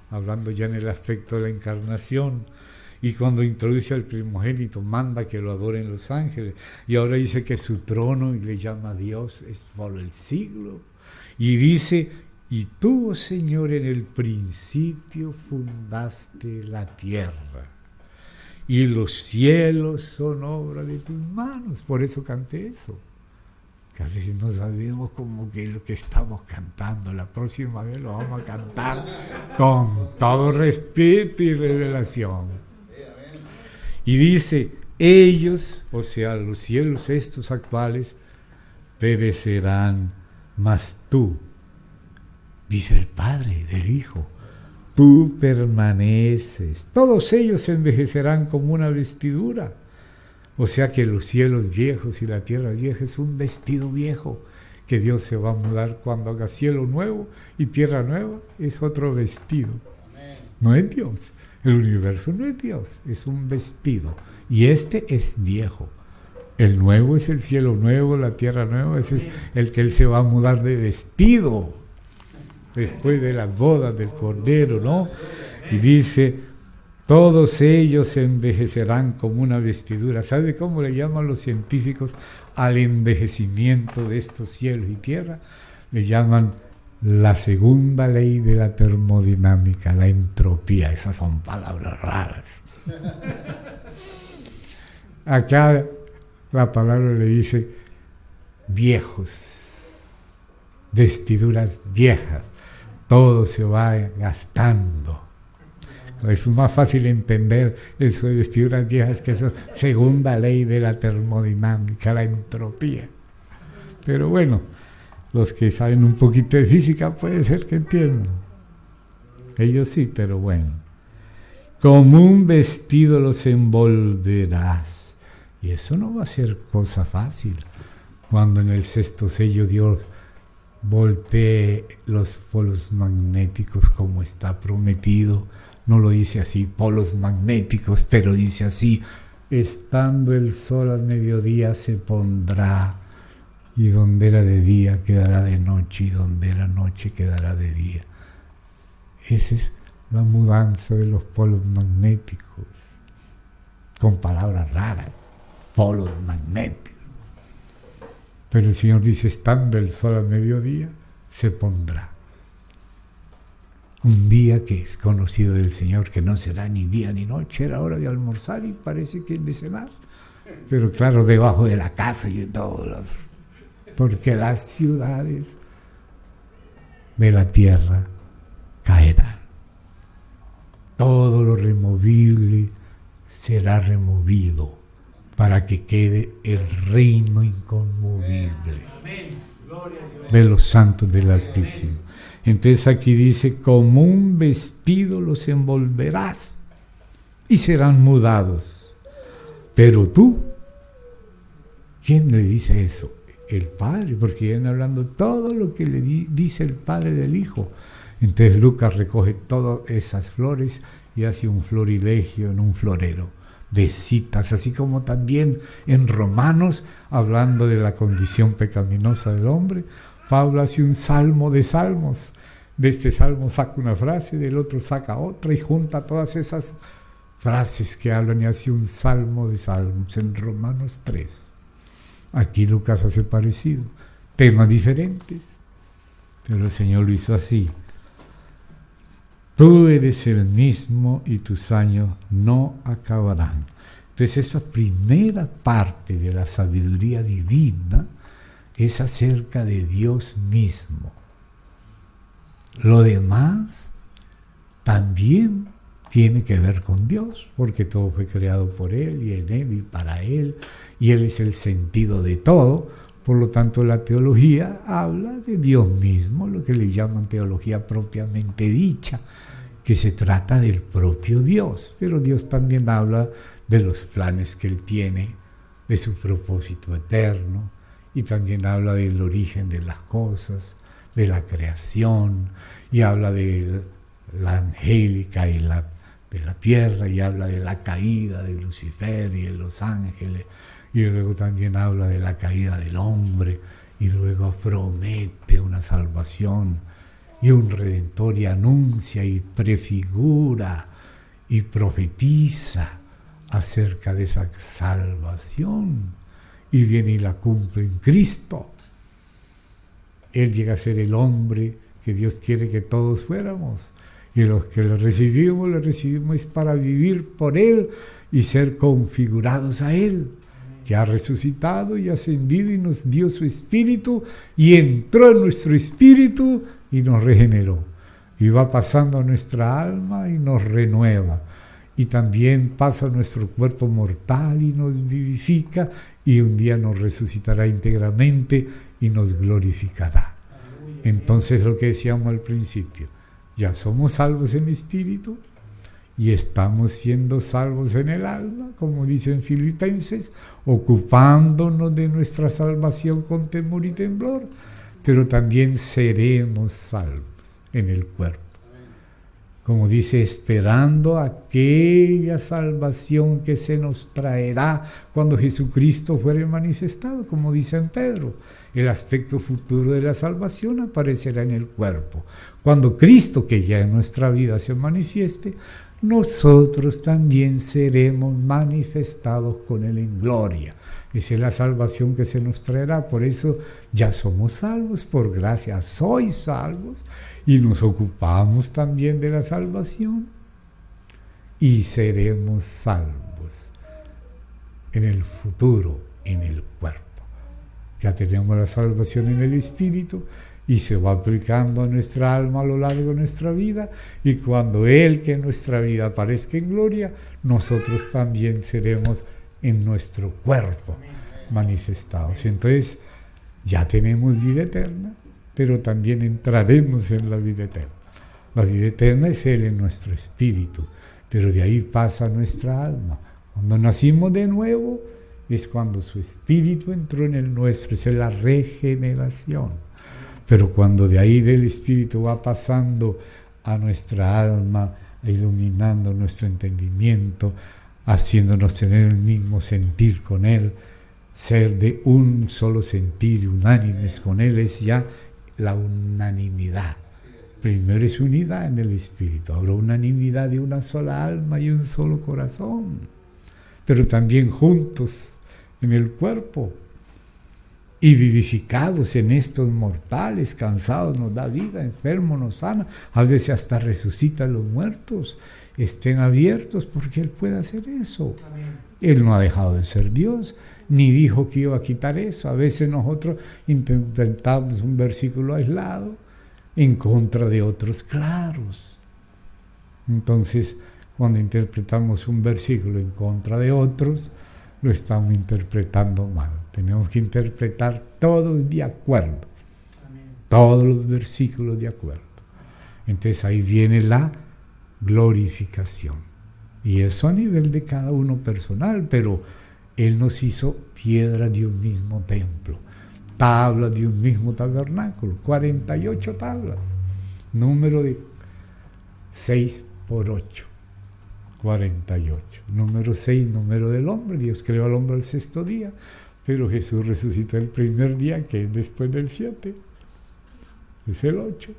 Hablando ya en el aspecto de la encarnación. Y cuando introduce al primogénito, manda que lo adoren los ángeles. Y ahora dice que su trono, y le llama a Dios, es por el siglo. Y dice, y tú, oh Señor, en el principio fundaste la tierra. Y los cielos son obra de tus manos. Por eso canté eso. Que a veces no sabemos como que lo que estamos cantando. La próxima vez lo vamos a cantar con todo respeto y revelación. Y dice, ellos, o sea, los cielos estos actuales, perecerán, mas tú, dice el Padre del Hijo, tú permaneces. Todos ellos se envejecerán como una vestidura. O sea que los cielos viejos y la tierra vieja es un vestido viejo que Dios se va a mudar cuando haga cielo nuevo y tierra nueva, es otro vestido. No es Dios. El universo no es Dios, es un vestido. Y este es viejo. El nuevo es el cielo nuevo, la tierra nueva, ese es el que Él se va a mudar de vestido después de las bodas del Cordero, ¿no? Y dice, todos ellos se envejecerán como una vestidura. ¿Sabe cómo le llaman los científicos al envejecimiento de estos cielos y tierra? Le llaman la segunda ley de la termodinámica, la entropía. Esas son palabras raras. Acá la palabra le dice viejos, vestiduras viejas, todo se va gastando. Es más fácil entender eso de vestiduras viejas que eso, segunda ley de la termodinámica, la entropía. Pero bueno, los que saben un poquito de física puede ser que entiendan. Ellos sí, pero bueno. Como un vestido los envolverás. Y eso no va a ser cosa fácil. Cuando en el 6º sello Dios voltee los polos magnéticos como está prometido. No lo dice así, polos magnéticos, pero dice así, estando el sol al mediodía se pondrá. Y donde era de día quedará de noche, y donde era noche quedará de día. Esa es la mudanza de los polos magnéticos, con palabras raras, polos magnéticos. Pero el Señor dice, estando el sol al mediodía, se pondrá. Un día que es conocido del Señor, que no será ni día ni noche, era hora de almorzar y parece que es de cenar. Pero claro, debajo de la casa y de todos los... Porque las ciudades de la tierra caerán. Todo lo removible será removido para que quede el reino inconmovible de los santos del Altísimo. Entonces aquí dice, como un vestido los envolverás y serán mudados. Pero tú, ¿quién le dice eso? El Padre, porque viene hablando todo lo que le dice el Padre del Hijo. Entonces Lucas recoge todas esas flores y hace un florilegio en un florero de citas, así como también en Romanos, hablando de la condición pecaminosa del hombre, Pablo hace un salmo de salmos. De este salmo saca una frase, del otro saca otra y junta todas esas frases que hablan y hace un salmo de salmos en Romanos 3. Aquí Lucas hace parecido, temas diferentes, pero el Señor lo hizo así. Tú eres el mismo y tus años no acabarán. Entonces esa primera parte de la sabiduría divina es acerca de Dios mismo. Lo demás también tiene que ver con Dios, porque todo fue creado por Él y en Él y para Él, y Él es el sentido de todo, Por lo tanto, la teología habla de Dios mismo, lo que le llaman teología propiamente dicha, que se trata del propio Dios. Pero Dios también habla de los planes que Él tiene, de su propósito eterno, y también habla del origen de las cosas, de la creación, y habla de la angélica y de la tierra, y habla de la caída de Lucifer y de los ángeles, y luego también habla de la caída del hombre, y luego promete una salvación y un redentor, y anuncia y prefigura y profetiza acerca de esa salvación, y viene y la cumple en Cristo. Él llega a ser el hombre que Dios quiere que todos fuéramos, y los que le recibimos es para vivir por Él y ser configurados a Él, que ha resucitado y ascendido y nos dio su espíritu y entró en nuestro espíritu y nos regeneró, y va pasando a nuestra alma y nos renueva, y también pasa a nuestro cuerpo mortal y nos vivifica, y un día nos resucitará íntegramente y nos glorificará. Entonces, lo que decíamos al principio, ya somos salvos en espíritu y estamos siendo salvos en el alma, como dicen Filipenses, ocupándonos de nuestra salvación con temor y temblor, pero también seremos salvos en el cuerpo. Como dice, esperando aquella salvación que se nos traerá cuando Jesucristo fuere manifestado, como dice en Pedro. El aspecto futuro de la salvación aparecerá en el cuerpo. Cuando Cristo, que ya en nuestra vida se manifieste, nosotros también seremos manifestados con Él en gloria. Esa es la salvación que se nos traerá. Por eso ya somos salvos, por gracia sois salvos, y nos ocupamos también de la salvación y seremos salvos en el futuro, en el cuerpo. Ya tenemos la salvación en el espíritu y se va aplicando a nuestra alma a lo largo de nuestra vida, y cuando Él, que en nuestra vida aparezca en gloria, nosotros también seremos en nuestro cuerpo manifestados. Entonces ya tenemos vida eterna, pero también entraremos en la vida eterna. La vida eterna es Él en nuestro espíritu, pero de ahí pasa nuestra alma. Cuando nacimos de nuevo es cuando su espíritu entró en el nuestro, es la regeneración. Pero cuando de ahí del espíritu va pasando a nuestra alma, iluminando nuestro entendimiento, haciéndonos tener el mismo sentir con Él, ser de un solo sentir y unánimes con Él, es ya la unanimidad. Primero es unidad en el espíritu, ahora unanimidad de una sola alma y un solo corazón, pero también juntos en el cuerpo y vivificados en estos mortales, cansados nos da vida, enfermos nos sana, a veces hasta resucita a los muertos. Estén abiertos porque Él puede hacer eso. Amén. Él no ha dejado de ser Dios, ni dijo que iba a quitar eso. A veces nosotros interpretamos un versículo aislado en contra de otros claros. Entonces, cuando interpretamos un versículo en contra de otros, lo estamos interpretando mal. Tenemos que interpretar todos de acuerdo. Amén. Todos los versículos de acuerdo. Entonces ahí viene la glorificación. Y eso a nivel de cada uno personal, pero Él nos hizo piedra de un mismo templo, tabla de un mismo tabernáculo, 48 tablas, número de 6 por 8, 48. Número 6, número del hombre. Dios creó al hombre el sexto día, pero Jesús resucitó el primer día, que es después del 7, es el 8.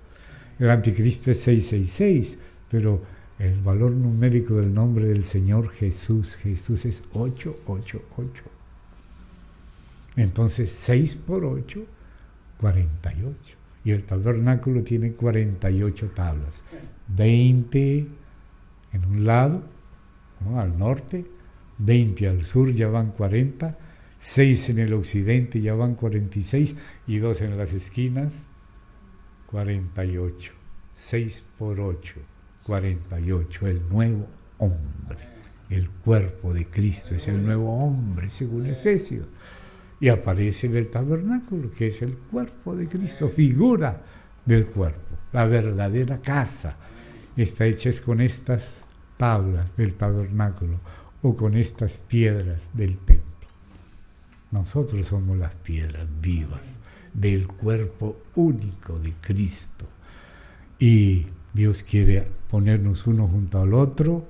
El anticristo es 666, pero el valor numérico del nombre del Señor Jesús es 888. Entonces 6 por 8, 48. Y el tabernáculo tiene 48 tablas. 20 en un lado, ¿no?, al norte, 20 al sur, ya van 40, 6 en el occidente, ya van 46, y 2 en las esquinas, 48. 6 por 8, 48, el nuevo hombre. El cuerpo de Cristo es el nuevo hombre, según Efesios. Y aparece en el tabernáculo, que es el cuerpo de Cristo, figura del cuerpo. La verdadera casa está hecha con estas tablas del tabernáculo o con estas piedras del templo. Nosotros somos las piedras vivas del cuerpo único de Cristo. Y Dios quiere ponernos uno junto al otro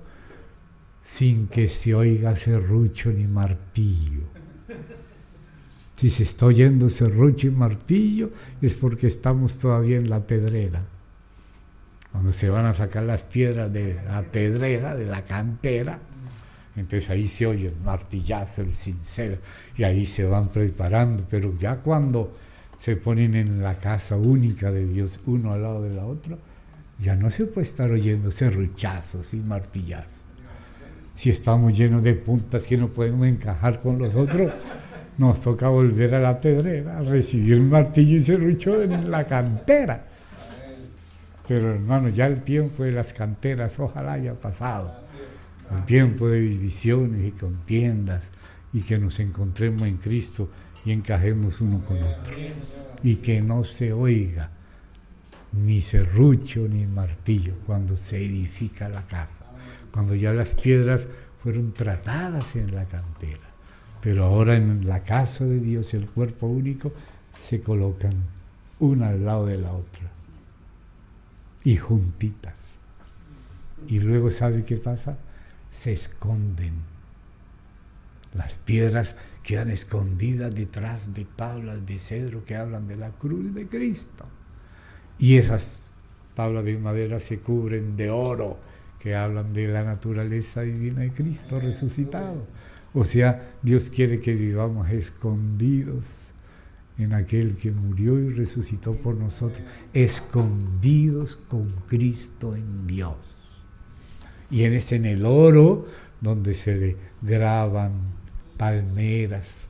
sin que se oiga serrucho ni martillo. Si se está oyendo serrucho y martillo es porque estamos todavía en la pedrera. Cuando se van a sacar las piedras de la pedrera, de la cantera, entonces ahí se oye el martillazo, el cincel, y ahí se van preparando. Pero ya cuando se ponen en la casa única de Dios, uno al lado de la otra, ya no se puede estar oyendo serruchazos y martillazos. Si estamos llenos de puntas que no podemos encajar con los otros, nos toca volver a la pedrera, a recibir martillo y serrucho en la cantera. Pero hermano, ya el tiempo de las canteras ojalá haya pasado. El tiempo de divisiones y contiendas, y que nos encontremos en Cristo y encajemos uno con otro. Y que no se oiga ni serrucho ni martillo cuando se edifica la casa. Cuando ya las piedras fueron tratadas en la cantera. Pero ahora en la casa de Dios, el cuerpo único, se colocan una al lado de la otra. Y juntitas. Y luego, ¿sabe qué pasa? Se esconden. Las piedras quedan escondidas detrás de tablas de cedro que hablan de la cruz de Cristo. Y esas tablas de madera se cubren de oro que hablan de la naturaleza divina de Cristo resucitado. O sea, Dios quiere que vivamos escondidos en aquel que murió y resucitó por nosotros, escondidos con Cristo en Dios. Y es en el oro donde se le graban palmeras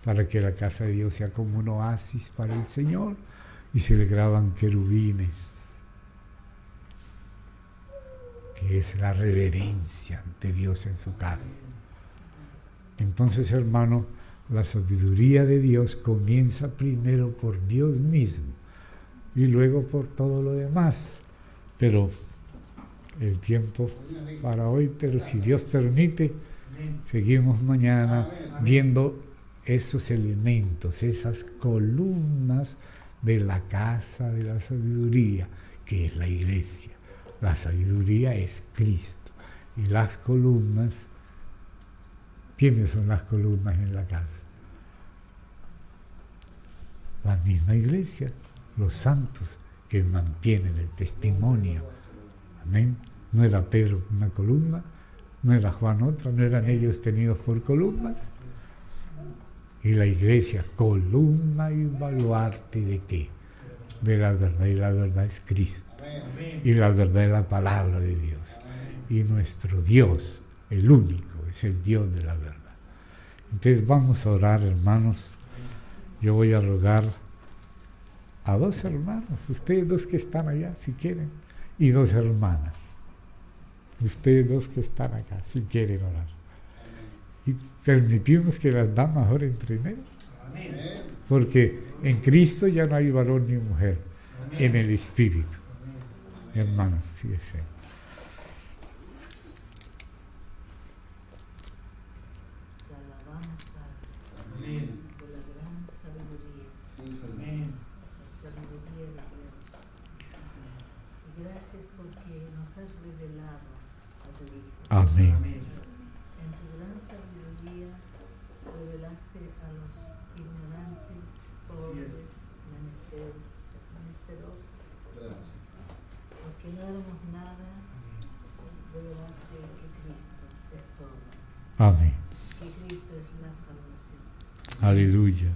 para que la casa de Dios sea como un oasis para el Señor, y se le graban querubines, que es la reverencia ante Dios en su casa. Entonces, hermano, la sabiduría de Dios comienza primero por Dios mismo y luego por todo lo demás. Pero el tiempo para hoy, pero si Dios permite, seguimos mañana viendo esos elementos, esas columnas de la casa de la sabiduría, que es la iglesia. La sabiduría es Cristo. Y las columnas, ¿quiénes son las columnas en la casa? La misma iglesia, los santos que mantienen el testimonio. Amén. No era Pedro una columna, no era Juan otra, no eran ellos tenidos por columnas. Y la iglesia, columna y baluarte ¿de qué? De la verdad, y la verdad es Cristo. Y la verdad es la palabra de Dios. Y nuestro Dios, el único, es el Dios de la verdad. Entonces vamos a orar, hermanos. Yo voy a rogar a 2 hermanos, ustedes 2 que están allá, si quieren, y 2 hermanas. Ustedes 2 que están acá, si quieren orar. Y permitimos que las damas oren primero. Porque en Cristo ya no hay varón ni mujer, en el Espíritu. Hermanos, si desean. Te alabamos, Padre, por la gran sabiduría. Amén. La sabiduría de Dios. Y gracias porque nos has revelado a tu Hijo. Amén. En tu gran sabiduría revelaste a los ignorantes, pobres, menesterosos. Porque no éramos nada, revelaste que Cristo es todo. Amén. Que Cristo es la salvación. Aleluya.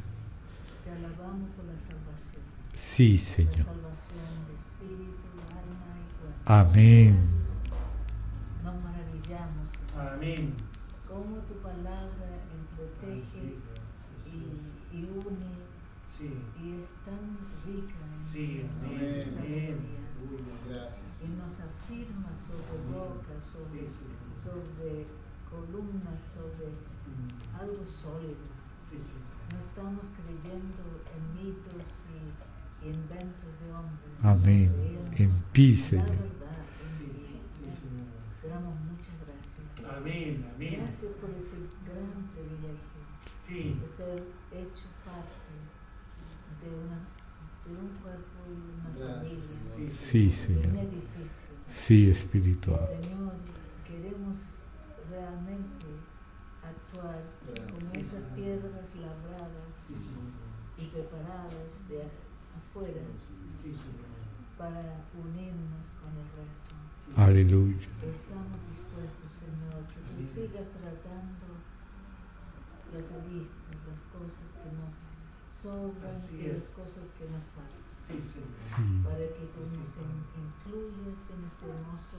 Te alabamos por la salvación. Sí, La Señor. salvación de espíritu, alma y cuerpo. Amén. Nos maravillamos, Señor. Amén. Cómo tu palabra entreteje y une Sí. y es tan rica en Sí, tu amén. sabiduría. Gracias. Y nos afirma sobre rocas, sobre columnas, sobre algo sólido, Sí, sí. No estamos creyendo en mitos y inventos de hombres. Amén. En ti, La Señor. verdad, en Sí, ti. sí, Señor. Te damos muchas gracias. Amén, amén. Gracias por este gran privilegio Sí, de ser hecho parte de un cuerpo y una Gracias, familia, Señor. Sí, de un Señor. edificio. Sí, espiritual. Señor, queremos realmente actuar como Gracias. esas piedras labradas sí, Señor. y preparadas de afuera Sí, Señor. para unirnos con el resto. Sí, Aleluya. Estamos dispuestos, Señor, que tú sigas tratando las aristas, las cosas que nos sobran Así y las es. cosas que nos faltan, Sí, Señor. Sí. para que tú nos incluyas en este hermoso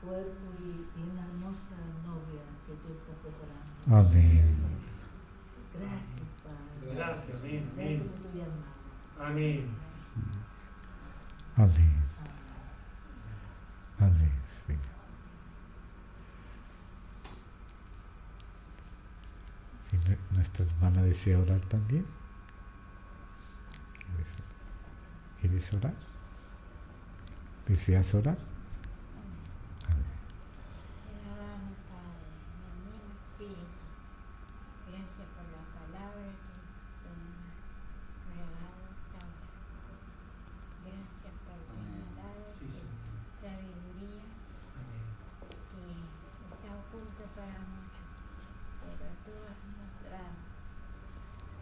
cuerpo y una hermosa novia que tú estás preparando. Amén. Gracias, Padre. Gracias, amén, Gracias amén. por tu llamado. Amén. Amén. Amén. Amén, Señor. Si nuestra hermana desea orar también. ¿Quieres orar? ¿Deseas orar? Amén. Te alabamos, Padre, en el mismo espíritu. Gracias por la palabra que tú nos has regalado tanto. Gracias por tu dado Sí, Señor. sabiduría Amén. que está oculta para muchos, pero tú has mostrado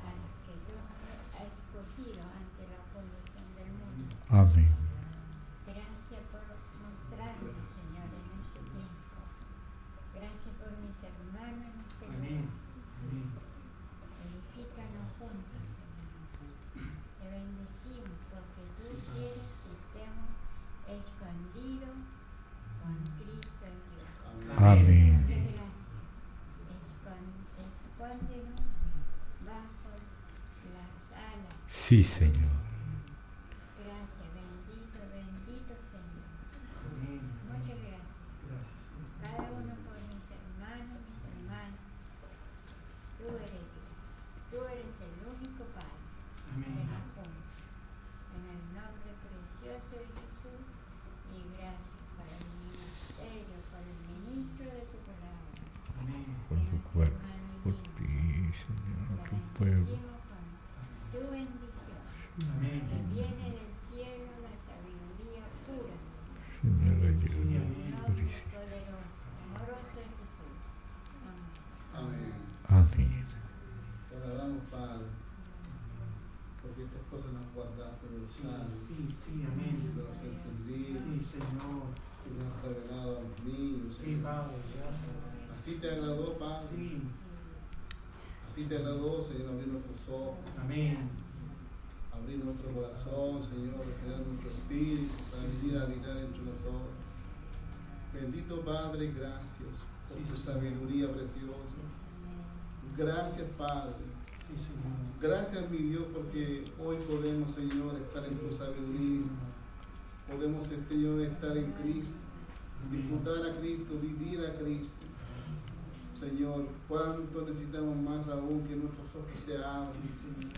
a los que tú has escogido ante la fundación del mundo. Amén. Gracias por mostrarme, Señor, en ese tiempo. Gracias por mis hermanos en este Amén. lugar. Amén. Edifícanos juntos, Señor. Te bendecimos porque tú quieres que estemos escondidos con Cristo en Dios. Amén. Muchas gracias. Escóndenos bajo las alas. Sí, Señor. Gracias, bendito, bendito Señor. Amén. Muchas gracias. Gracias. Cada uno por mis hermanas, mis hermanas. Tú eres Dios. Tú eres el único Padre de Amén. la junta. En el nombre precioso de Jesús. Y gracias por el ministerio, por el ministro de tu palabra. Amén. Por tu cuerpo, por ti, Señor, tu pueblo. Bendecimos con tu bendición. Amén. Que viene del cielo la sabiduría pura. Señor, En ayúdanos. el nombre poderoso, amoroso de Jesús. Amén. Amén. Amén. Te alabamos, Padre, porque estas cosas las guardaste en el Sí, Salmo, sí, sí, amén. de los entendidos, Sí, Señor. que nos has revelado a los niños. Sí, Señor. Padre, gracias. Así te agradó, Padre. Sí. Así te agradó, Señor, abrir nuestros ojos, Amén. abrir nuestro corazón, Señor, generar nuestro espíritu para venir a habitar entre nosotros. Bendito Padre, gracias por Sí, tu sí. sabiduría preciosa. Gracias, Padre. Sí, Señor. Gracias, mi Dios, porque hoy podemos, Señor, estar en tu sabiduría. Podemos, Señor, estar en Cristo, disfrutar a Cristo, vivir a Cristo. Señor, cuánto necesitamos más aún que nuestros ojos se abran, Sí, Señor.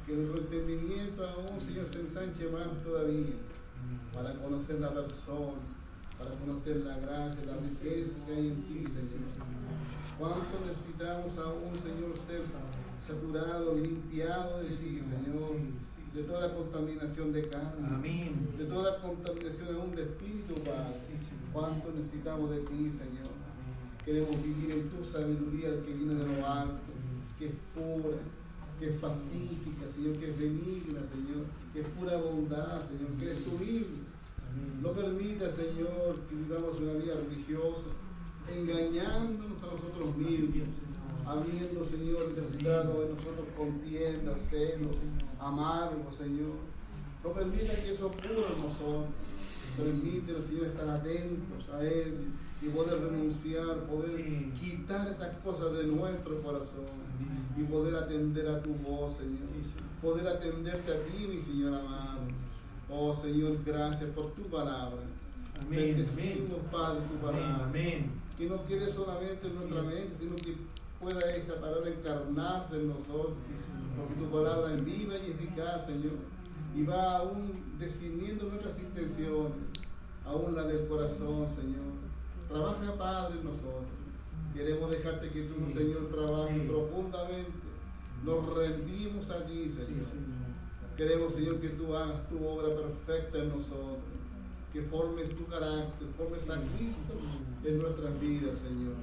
que nuestro entendimiento aún, Señor, se ensanche más todavía para conocer la persona, para conocer la gracia, la riqueza que hay en ti, Señor. Cuánto necesitamos aún, Señor, ser saturado, limpiado de ti, Señor, de toda contaminación de carne, Amén. de toda contaminación aún de espíritu, Padre. Sí, Señor. Cuánto necesitamos de ti, Señor. Amén. Queremos vivir en tu sabiduría que viene de lo alto, que es pura, que es pacífica, Señor, que es benigna, Señor, que es pura bondad, Señor, que eres tú mismo. Amén. No permita, Señor, que vivamos una vida religiosa, engañándonos a nosotros mismos, habiendo, Señor, depositado en nosotros contienda, celos, amargo, Señor. No permita que eso ocurra en nosotros. Permítenos, Señor, estar atentos a Él y poder renunciar, poder quitar esas cosas de nuestro corazón y poder atender a tu voz, Señor. Poder atenderte a ti, mi Señor amado. Oh, Señor, gracias por tu palabra. Amén. Bendecimos, Padre, tu palabra. Amén. Que no quede solamente en nuestra mente, sino que pueda esa palabra encarnarse en nosotros, porque tu palabra es viva y eficaz, Señor, y va aún definiendo nuestras intenciones, aún la del corazón, Señor. Trabaja, Padre, en nosotros. Queremos dejarte que tú, Señor, trabajes profundamente. Nos rendimos allí, Señor. Queremos, Señor, que tú hagas tu obra perfecta en nosotros, que formes tu carácter, formes a Cristo en nuestras vidas, Señor.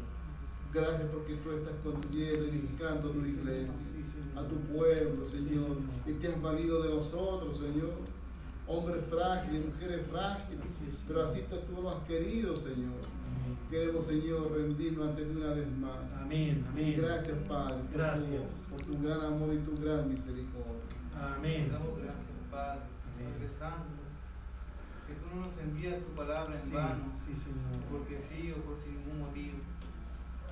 Gracias porque tú estás construyendo y edificando tu iglesia, a tu pueblo, Señor, y te has valido de nosotros, Señor. Hombres frágiles, mujeres frágiles, pero así tú lo has querido, Señor. Queremos, Señor, rendirnos ante ti una vez más. Amén, amén. Y gracias, Padre, Gracias. por tu gran amor y tu gran misericordia. Amén. Te damos gracias, Padre, Padre Santo, que tú no nos envías tu palabra en vano, Sí, Señor. porque sí o por sin ningún motivo,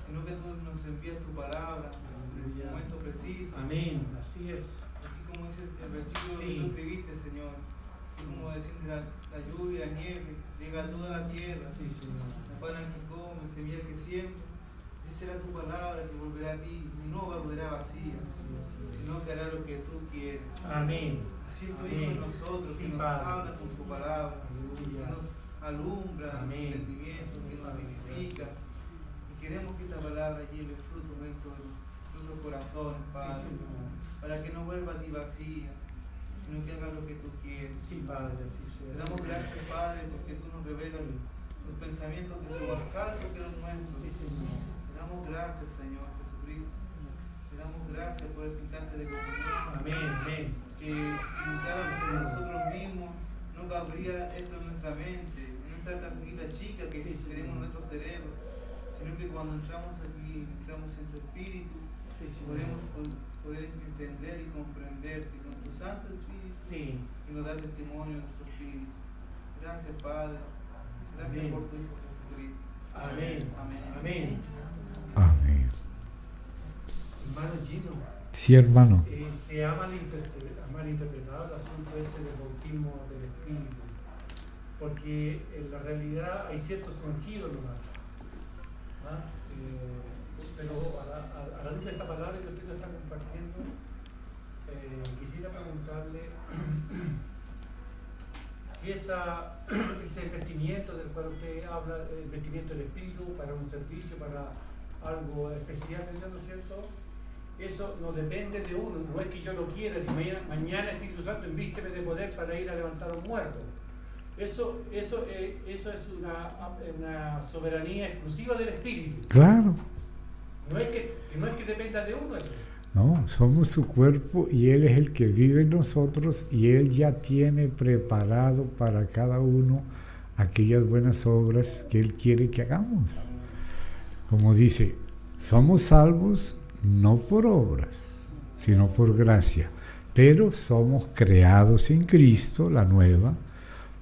sino que tú nos envías tu palabra en el momento preciso. Amén. Así es. Así como dice el versículo Sí. que tú escribiste, Señor, así como decir la lluvia, la nieve, llega a toda la tierra, Sí, Señor. la pan al que come, semilla al que siembra. Esa será tu palabra que volverá a ti y no volverá vacía, sino que hará lo que tú quieres. Amén. Así es tu Hijo en nosotros, Sí, que nos Padre. habla con tu palabra, que Aleluya. nos alumbra el Amén. entendimiento, que nos vivifica. Y queremos que esta palabra lleve fruto dentro de nuestros corazones, Padre, Sí, Señor. para que no vuelva a ti vacía, sino que haga lo que tú quieres. Sí, Padre, así sea. Te damos gracias, Padre, porque tú nos revelas los pensamientos que son más altos que los nuestros. Sí, Señor. Te damos gracias, Señor Jesucristo. Te damos gracias por este instante de comunión. Amén, amén. Que si buscáramos nosotros mismos, no cabría esto en nuestra mente, en nuestra cajita chica que Sí, sí. tenemos en nuestro cerebro, sino que cuando entramos aquí, entramos en tu espíritu, Sí, Señor. podemos poder entender y comprenderte con tu Santo Espíritu Sí. y nos da testimonio de nuestro espíritu. Gracias, Padre. Gracias Amén. por tu Hijo Jesucristo. Amén. Amén. Amén. Amén. Hermano Gino, Sí, hermano. se ha malinterpretado el asunto este del bautismo del Espíritu, porque en la realidad hay ciertos ungidos nomás. ¿Ah? Pero a la luz de esta palabra que usted nos está compartiendo, quisiera preguntarle si ese vestimiento del cual usted habla, el vestimiento del Espíritu para un servicio, para algo especial, ¿no es cierto? Eso no depende de uno, no es que yo lo quiera, si mañana Espíritu Santo envísteme de poder para ir a levantar a un muerto. Eso es una soberanía exclusiva del Espíritu. Claro. No es que dependa de uno eso. No, somos su cuerpo y Él es el que vive en nosotros y Él ya tiene preparado para cada uno aquellas buenas obras que Él quiere que hagamos. Como dice, somos salvos no por obras, sino por gracia, pero somos creados en Cristo, la nueva,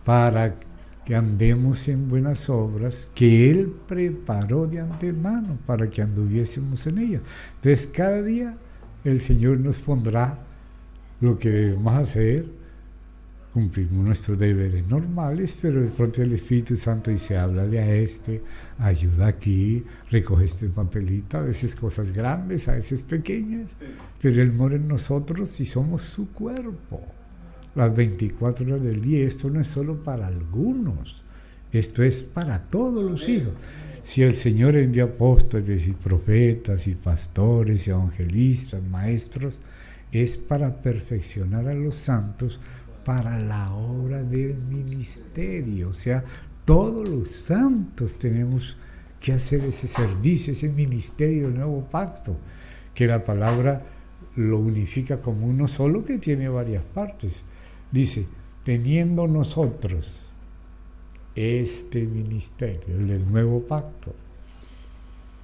para que andemos en buenas obras que Él preparó de antemano para que anduviésemos en ellas. Entonces cada día el Señor nos pondrá lo que debemos hacer, cumplimos nuestros deberes normales, pero de pronto el Espíritu Santo dice, háblale a este, ayuda aquí, recoge este papelito, a veces cosas grandes, a veces pequeñas, pero Él mora en nosotros y somos su cuerpo. Las 24 horas del día, esto no es solo para algunos, esto es para todos los hijos. Si el Señor envió apóstoles y profetas y pastores y evangelistas, maestros, es para perfeccionar a los santos para la obra del ministerio. O sea, todos los santos tenemos que hacer ese servicio, ese ministerio del nuevo pacto, que la palabra lo unifica como uno solo que tiene varias partes. Dice, teniendo nosotros este ministerio, el del nuevo pacto.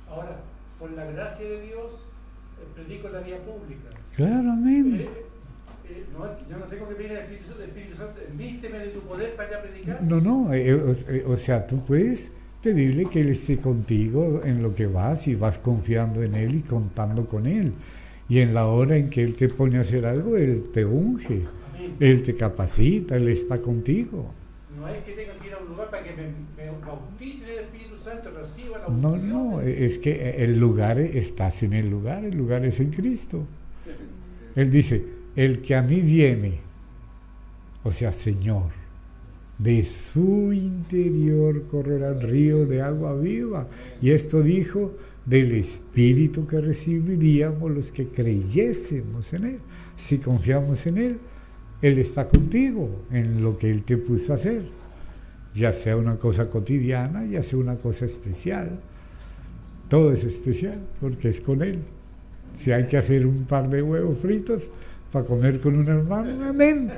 Ahora, por la gracia de Dios, predico en la vía pública. Claramente. Yo no tengo que pedir al Espíritu Santo, envísteme de tu poder para ir a predicar. No, o sea, tú puedes pedirle que Él esté contigo en lo que vas y vas confiando en Él y contando con Él. Y en la hora en que Él te pone a hacer algo, Él te unge, Amén. Él te capacita, Él está contigo. No es que tenga que ir a un lugar para que me bauticen en el Espíritu Santo, reciba la No, unción. no, es que el lugar, estás en el lugar es en Cristo. Él dice, el que a mí viene, o sea, Señor, de su interior correrá el río de agua viva. Y esto dijo del Espíritu que recibiríamos los que creyésemos en Él. Si confiamos en Él, Él está contigo en lo que Él te puso a hacer. Ya sea una cosa cotidiana, ya sea una cosa especial. Todo es especial porque es con Él. Si hay que hacer un par de huevos fritos para comer con un hermano, amén.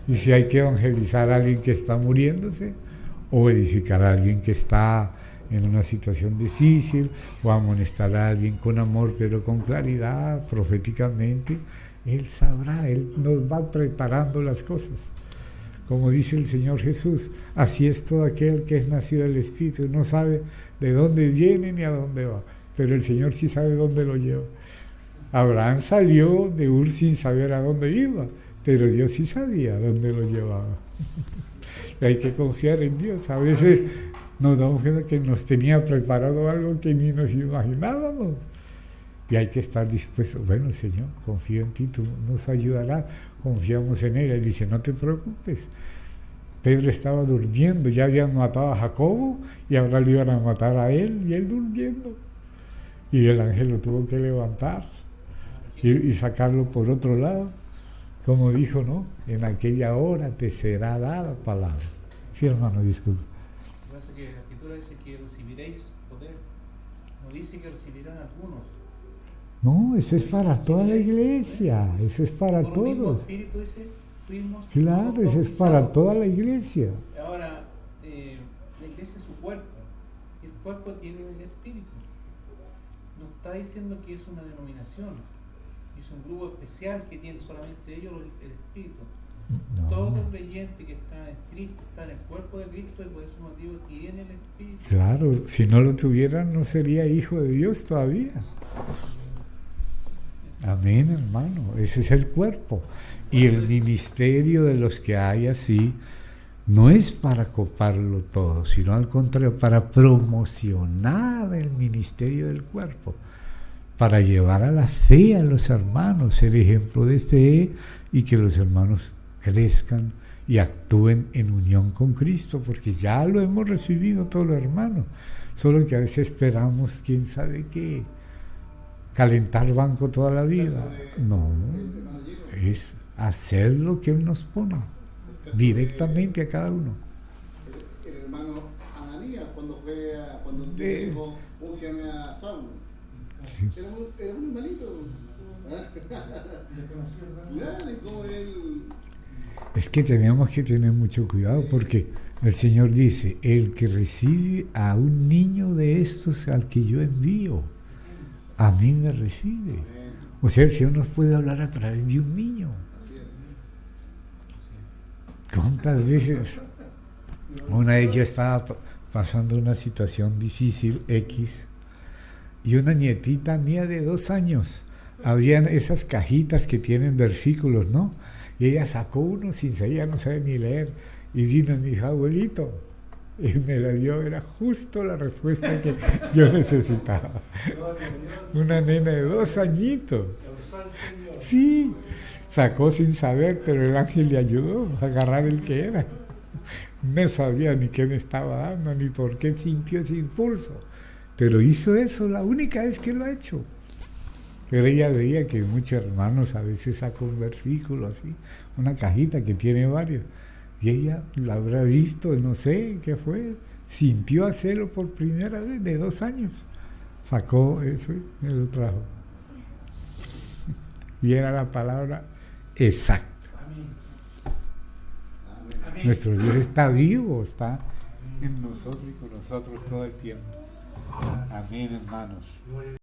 Y si hay que evangelizar a alguien que está muriéndose, o edificar a alguien que está en una situación difícil, o amonestar a alguien con amor, pero con claridad, proféticamente, Él sabrá, Él nos va preparando las cosas. Como dice el Señor Jesús, así es todo aquel que es nacido del Espíritu, no sabe de dónde viene ni a dónde va, pero el Señor sí sabe dónde lo lleva. Abraham salió de Ur sin saber a dónde iba, pero Dios sí sabía dónde lo llevaba. Hay que confiar en Dios. A veces nos damos cuenta que nos tenía preparado algo que ni nos imaginábamos. Y hay que estar dispuestos. Bueno, Señor, confío en ti, tú nos ayudarás. Confiamos en Él. Él dice, no te preocupes. Pedro estaba durmiendo, ya habían matado a Jacobo y ahora le iban a matar a él y él durmiendo. Y el ángel lo tuvo que levantar y sacarlo por otro lado. Como dijo, ¿no? En aquella hora te será dada palabra. Sí, hermano, disculpe. Lo que pasa es que la Escritura dice que recibiréis poder. No dice que recibirán algunos. No, eso es para toda la iglesia. Eso es para Por un mismo todos. espíritu, dice, fuimos Claro, eso es para bautizados. toda la iglesia. Ahora, la iglesia es su cuerpo. Y el cuerpo tiene el espíritu. No está diciendo que es una denominación. Es un grupo especial que tiene solamente ellos el espíritu. No. Todo creyente que está en Cristo, está en el cuerpo de Cristo y por ese motivo tiene el espíritu. Claro, si no lo tuvieran no sería hijo de Dios todavía. Amén, hermano. Ese es el cuerpo. Y el ministerio de los que hay así no es para coparlo todo, sino al contrario, para promocionar el ministerio del cuerpo, para llevar a la fe a los hermanos, ser ejemplo de fe y que los hermanos crezcan y actúen en unión con Cristo, porque ya lo hemos recibido todos los hermanos, solo que a veces esperamos quién sabe qué, calentar banco toda la vida. No, es hacer lo que Él nos pone directamente a cada uno. El hermano Ananías, cuando llegó, ¿cómo se llama? A Saulo. Sí. Era un hermanito. Claro, y como él. Es que tenemos que tener mucho cuidado porque el Señor dice, el que recibe a un niño de estos al que yo envío, a mí me recibe. O sea, el Señor nos puede hablar a través de un niño. ¿Cuántas veces? Una de ellas estaba pasando una situación difícil, X, y una nietita mía de 2 años, habían esas cajitas que tienen versículos, ¿no? Y ella sacó uno sin saber, ella no sabe ni leer, y vino y me dijo, abuelito, y me la dio, era justo la respuesta que yo necesitaba. Una nena de 2 añitos. Sí, sacó sin saber, pero el ángel le ayudó a agarrar el que era. No sabía ni qué me estaba dando, ni por qué sintió ese impulso. Pero hizo eso la única vez que lo ha hecho. Pero ella veía que muchos hermanos a veces sacan un versículo así, una cajita que tiene varios. Y ella lo habrá visto, no sé qué fue, sintió hacerlo por primera vez de 2 años. Sacó eso y me lo trajo. Y era la palabra exacta. Amén. Nuestro Dios está vivo, está en nosotros y con nosotros todo el tiempo. Amén, hermanos.